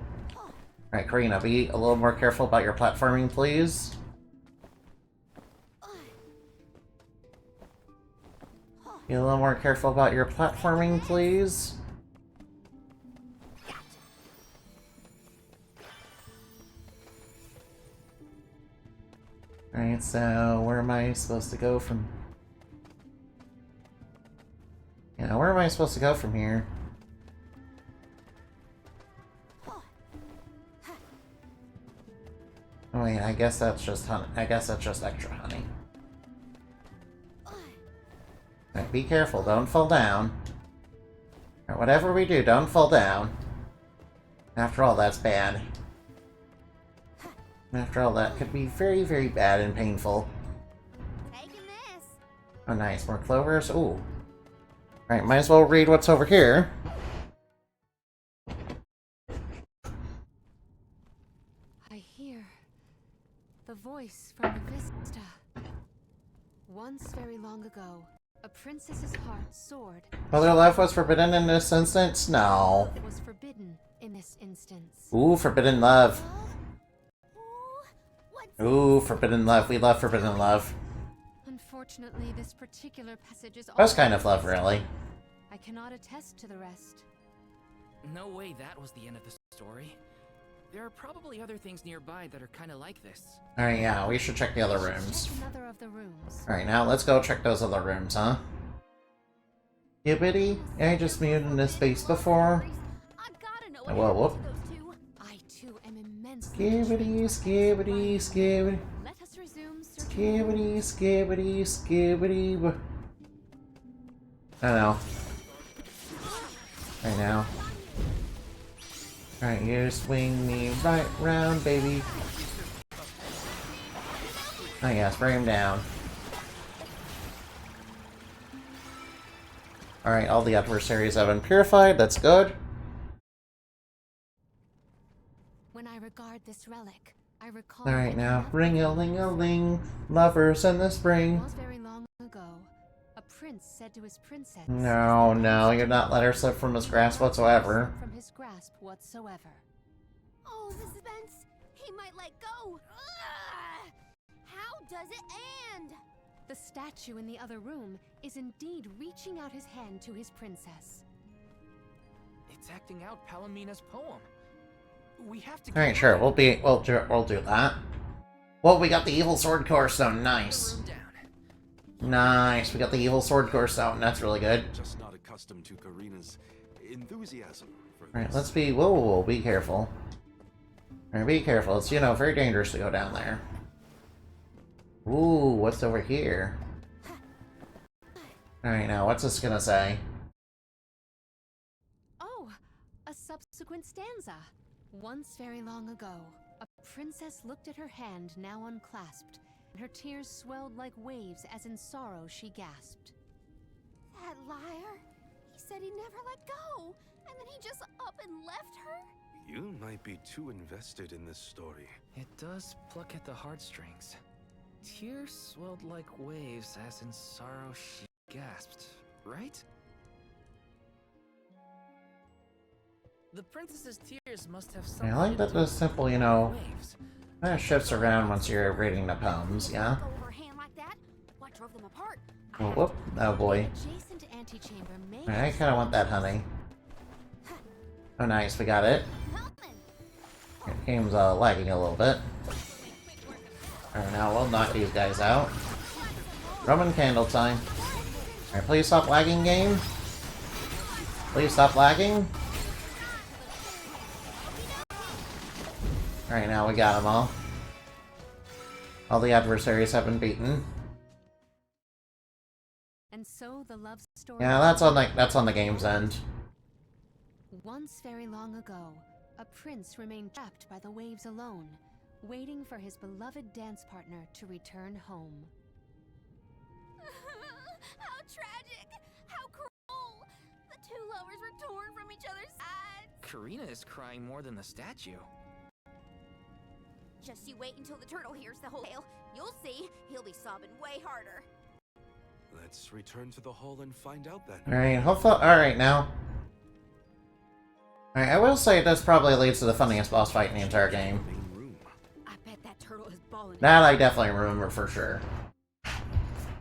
[SPEAKER 1] Alright, Karina, be a little more careful about your platforming, please. Be a little more careful about your platforming, please. Alright, so where am I supposed to go from... Yeah, where am I supposed to go from here? Oh wait, I guess that's just honey. I guess that's just extra honey. Alright, be careful, don't fall down. Alright, whatever we do, don't fall down. After all, that's bad. After all, that could be very, very bad and painful.
[SPEAKER 8] Taking this.
[SPEAKER 1] Oh, nice. More clovers. Ooh. Alright, might as well read what's over here.
[SPEAKER 3] I hear the voice from the Vista. Once very long ago, a princess's heart soared.
[SPEAKER 1] Whether love was forbidden in this instance? No.
[SPEAKER 3] It was forbidden in this instance.
[SPEAKER 1] Ooh, forbidden love.
[SPEAKER 8] What's
[SPEAKER 1] Ooh, forbidden love. We love forbidden love.
[SPEAKER 3] Unfortunately, this particular passage is
[SPEAKER 1] That's kind of love, really.
[SPEAKER 3] I cannot attest to the rest.
[SPEAKER 5] No way that was the end of the story. There are probably other things nearby that are kind of like this.
[SPEAKER 1] Alright, yeah, we should check the other rooms.
[SPEAKER 3] Check another of the rooms.
[SPEAKER 1] Alright, now let's go check those other rooms, huh? Gibbity? I just muted in this space before.
[SPEAKER 8] I gotta know
[SPEAKER 1] Whoa, whoop.
[SPEAKER 8] happened to those two.
[SPEAKER 3] I too am immensely
[SPEAKER 1] Skibbity, skibbity, skibbity.
[SPEAKER 3] Let us resume searching.
[SPEAKER 1] Skibbity, skibbity, skibbity. I know. I know. Alright, you swing me right round, baby. Oh yes, bring him down. Alright, all the adversaries have been purified, that's good.
[SPEAKER 3] When I regard this relic, I recall.
[SPEAKER 1] Alright now, ring-a-ling-a-ling, lovers in the spring.
[SPEAKER 3] It was very long ago. A prince said to his princess.
[SPEAKER 1] No, no, you're not let her slip from his grasp whatsoever.
[SPEAKER 3] From his grasp whatsoever.
[SPEAKER 8] Oh, the suspense! He might let go! Ugh! How does it end?
[SPEAKER 3] The statue in the other room is indeed reaching out his hand to his princess.
[SPEAKER 5] It's acting out Palamina's poem. We have to.
[SPEAKER 1] Alright, sure, we'll do that. Well, we got the evil sword core stone, nice. Nice, we got the evil sword core stone, that's really good.
[SPEAKER 4] Just not accustomed to Karina's enthusiasm for
[SPEAKER 1] Alright,
[SPEAKER 4] this.
[SPEAKER 1] let's be, whoa, be careful. Alright, be careful, it's, you know, very dangerous to go down there. Ooh, what's over here? Alright, now, what's this gonna say?
[SPEAKER 3] Oh, a subsequent stanza. Once very long ago, a princess looked at her hand now unclasped, and her tears swelled like waves as in sorrow she gasped.
[SPEAKER 8] That liar! He said he never let go, and then he just up and left her?
[SPEAKER 4] You might be too invested in this story.
[SPEAKER 5] It does pluck at the heartstrings. Tears swelled like waves as in sorrow she gasped, right? The princess's tears must have
[SPEAKER 1] Yeah, I like that this simple, you know, kind of shifts around once you're reading the poems, yeah?
[SPEAKER 8] Go over a hand like that? What drove them apart?
[SPEAKER 1] Oh, whoop, oh boy.
[SPEAKER 3] Adjacent antechamber may.
[SPEAKER 1] Alright, I kinda want that, honey. Oh nice, we got it. The game's lagging a little bit. Alright, now we'll knock these guys out. Roman candle time. Alright, please stop lagging, game. Please stop lagging. Alright, now we got them all. All the adversaries have been beaten.
[SPEAKER 3] And so the love story.
[SPEAKER 1] Yeah, that's on the game's end.
[SPEAKER 3] Once very long ago, a prince remained trapped by the waves alone, waiting for his beloved dance partner to return home.
[SPEAKER 8] How tragic! How cruel! The two lovers were torn from each other's sides!
[SPEAKER 5] Karina is crying more than the statue.
[SPEAKER 8] Just you wait until the turtle hears the whole tale. You'll see, he'll be sobbing way harder.
[SPEAKER 4] Let's return to the hall and find out then.
[SPEAKER 1] Alright, hopefully. Alright, now. Alright, I will say this probably leads to the funniest boss fight in the entire game.
[SPEAKER 4] Main room.
[SPEAKER 8] I bet that turtle is bawling.
[SPEAKER 1] That I definitely remember for sure.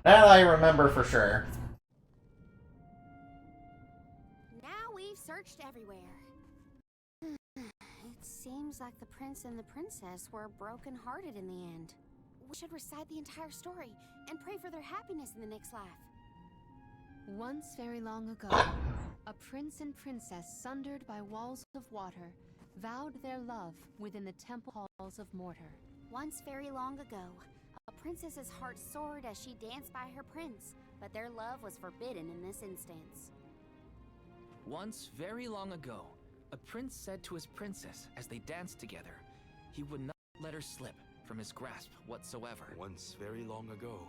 [SPEAKER 1] That I remember for sure.
[SPEAKER 8] Now we've searched everywhere. It seems like the prince and the princess were broken-hearted in the end. We should recite the entire story and pray for their happiness in the next life.
[SPEAKER 3] Once very long ago, a prince and princess sundered by walls of water vowed their love within the temple halls of mortar.
[SPEAKER 8] Once very long ago, a princess's heart soared as she danced by her prince, but their love was forbidden in this instance.
[SPEAKER 5] Once very long ago, a prince said to his princess as they danced together, he would not let her slip from his grasp whatsoever.
[SPEAKER 4] Once very long ago,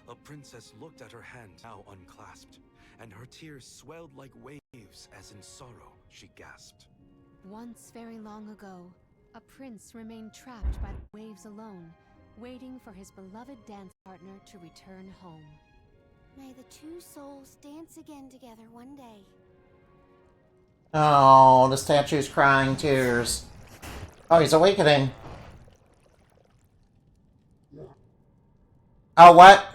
[SPEAKER 4] a princess looked at her hand now unclasped, and her tears swelled like waves as in sorrow she gasped.
[SPEAKER 3] Once very long ago, a prince remained trapped by the waves alone, waiting for his beloved dance partner to return home.
[SPEAKER 8] May the two souls dance again together one day.
[SPEAKER 1] Oh, the statue's crying tears. Oh, he's awakening. Oh, what?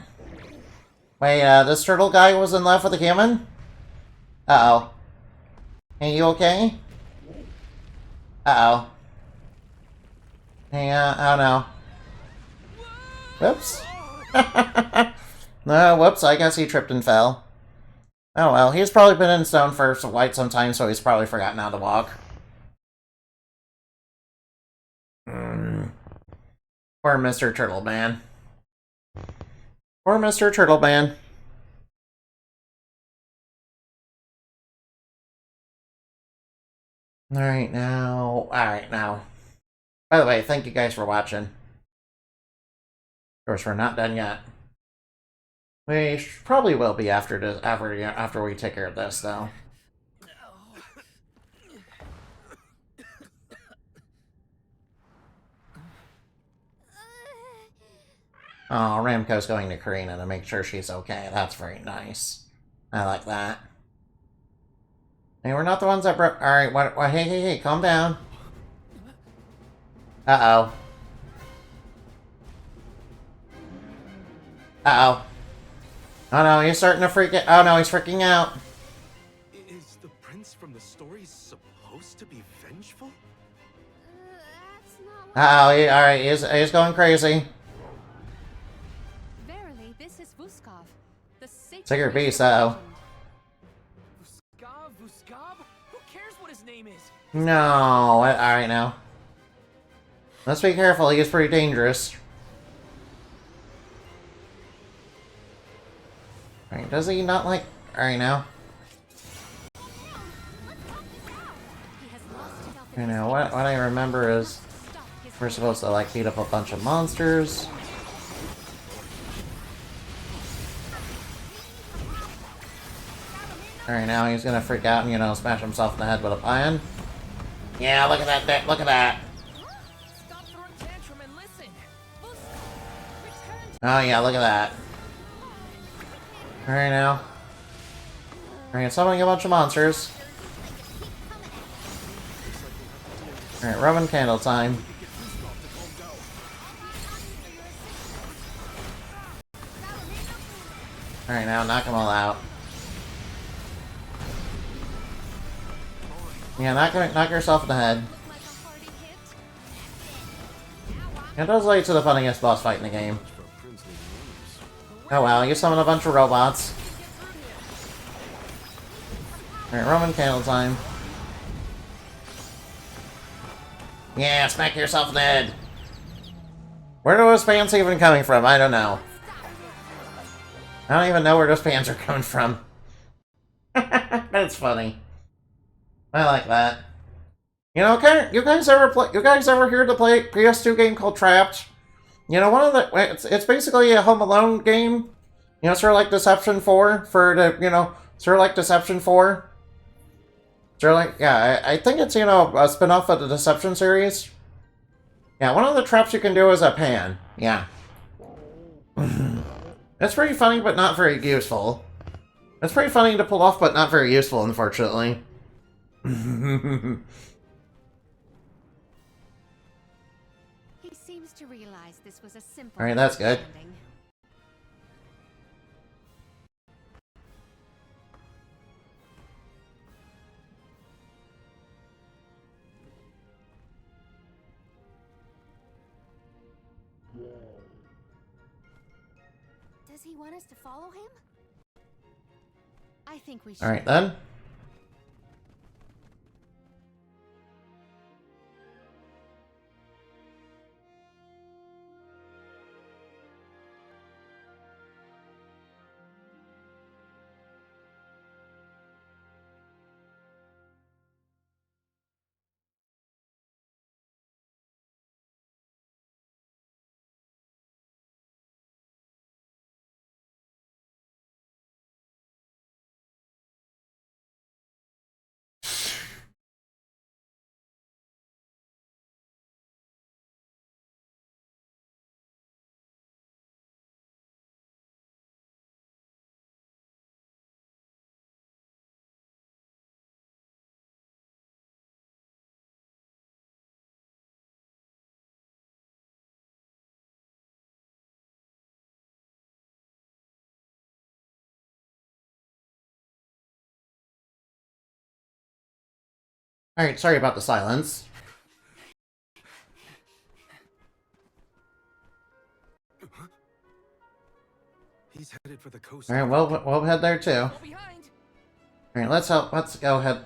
[SPEAKER 1] Wait, this turtle guy was in love with a human? Uh-oh. Are you okay? Uh-oh. Hey, oh no. Whoops. No, whoops, I guess he tripped and fell. Oh well, he's probably been in stone for quite some time, so he's probably forgotten how to walk. Poor Mr. Turtle Man. Poor Mr. Turtle Man. Alright, now... Alright, now. By the way, thank you guys for watching. Of course, we're not done yet. We probably will be after this, after we take care of this, though. Oh, Ramco's going to Karina to make sure she's okay. That's very nice. I like that. Hey, we're not the ones that broke. Alright, what? Hey, calm down. Uh-oh. Uh-oh. Oh no, he's starting to freak it. Oh no, he's freaking out.
[SPEAKER 4] Is the prince from the stories supposed to be vengeful?
[SPEAKER 3] That's not what...
[SPEAKER 1] Uh-oh, alright, he's going crazy.
[SPEAKER 3] Verily, this is Vuskov, the sacred
[SPEAKER 1] Sacred beast,
[SPEAKER 3] legend.
[SPEAKER 5] Vuskov? Who cares what his name is?
[SPEAKER 1] No, alright now. Let's be careful, he is pretty dangerous. Alright, does he not like... Alright now. You know, what I remember is we're supposed to like beat up a bunch of monsters. Alright, now he's gonna freak out and, you know, smash himself in the head with a iron. Yeah, look at that, look at that.
[SPEAKER 5] Stop throwing tantrum and listen.
[SPEAKER 1] Oh yeah, look at that. Alright now. Alright, summoning a bunch of monsters. Alright, Roman candle time. Alright, now knock them all out. Yeah, knock yourself in the head. It does lead to the funniest boss fight in the game. Oh wow, you summon a bunch of robots. Alright, Roman candle time. Yeah, smack yourself in the head. Where are those fans even coming from? I don't know. I don't even know where those fans are coming from. That's funny. I like that. You know, you guys ever hear the PS2 game called Trapped? You know, it's basically a Home Alone game. You know, sort of like Deception 4 sort of like Deception 4. Sort of like, yeah, I think it's, you know, a spin-off of the Deception series. Yeah, one of the traps you can do is a pan. Yeah. It's pretty funny, but not very useful. It's pretty funny to pull off, but not very useful, unfortunately.
[SPEAKER 3] He seems to realize this was a simple...
[SPEAKER 1] Alright, that's good.
[SPEAKER 3] understanding. Does he want us to follow him? I think we should.
[SPEAKER 1] Alright then. Alright, sorry about the silence.
[SPEAKER 4] He's headed for the coast.
[SPEAKER 1] Alright, we'll head there too. Alright, let's go ahead.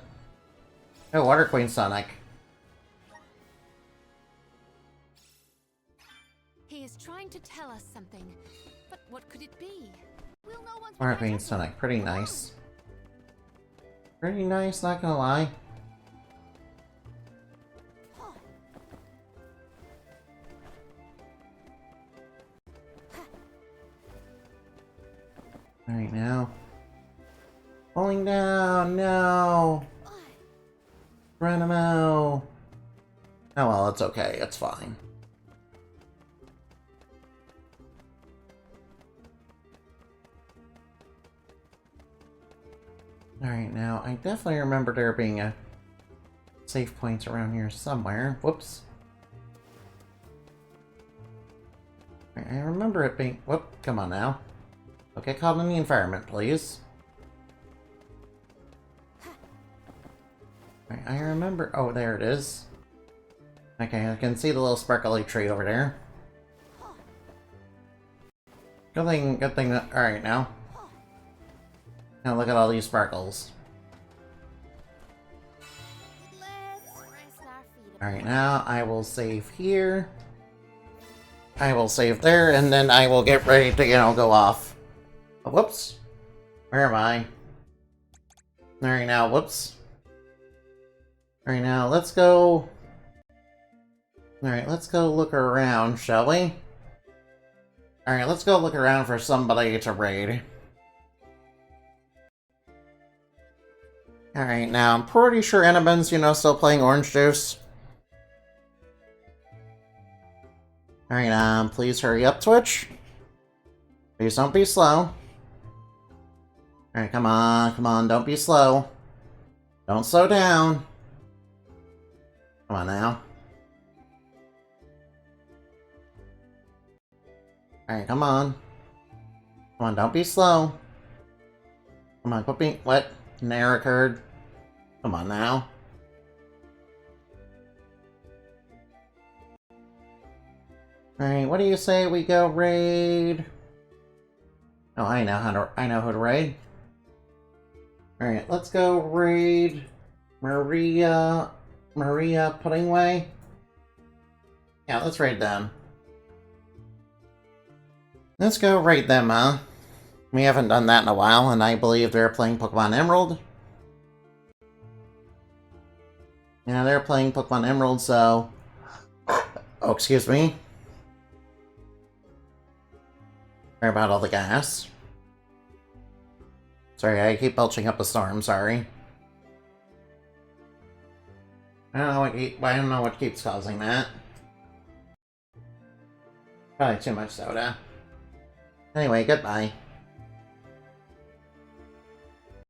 [SPEAKER 1] Oh, Water Queen Sonic.
[SPEAKER 3] He is trying to tell us something, but what could it be? We'll know once we
[SPEAKER 1] Water
[SPEAKER 3] catch
[SPEAKER 1] Queen
[SPEAKER 3] up to
[SPEAKER 1] Sonic,
[SPEAKER 3] him.
[SPEAKER 1] pretty nice. Pretty nice, not gonna lie. Alright, now. Falling down, no! Geronimo! Oh well, it's okay, it's fine. Alright, now, I definitely remember there being a save point around here somewhere. Whoops. I remember it being... Whoop, come on now. Don't get caught in the environment, please. Right, I remember... Oh, there it is. Okay, I can see the little sparkly tree over there. Good thing that... Alright, now. Now look at all these sparkles. Alright, now I will save here. I will save there, and then I will get ready to, go off. Oh, whoops. Where am I? Alright, now, whoops. Alright, now, let's go... Alright, let's go look around, shall we? Alright, let's go look around for somebody to raid. Alright, now, I'm pretty sure Enemin's, still playing Orange Juice. Alright, please hurry up, Twitch. Please don't be slow. Alright, come on, don't be slow. Don't slow down. Come on now. Alright, come on. Come on, don't be slow. Come on, quit being... What? An error occurred. Come on now. Alright, what do you say we go raid? Oh, I know who to raid. Alright, let's go raid Maria Puddingway. Yeah, let's raid them. Let's go raid them, huh? We haven't done that in a while, and I believe they're playing Pokemon Emerald. Yeah, they're playing Pokemon Emerald, so... Oh, excuse me. Sorry about all the gas. Sorry, I keep belching up a storm, sorry. I don't know what keeps causing that. Probably too much soda. Anyway, goodbye.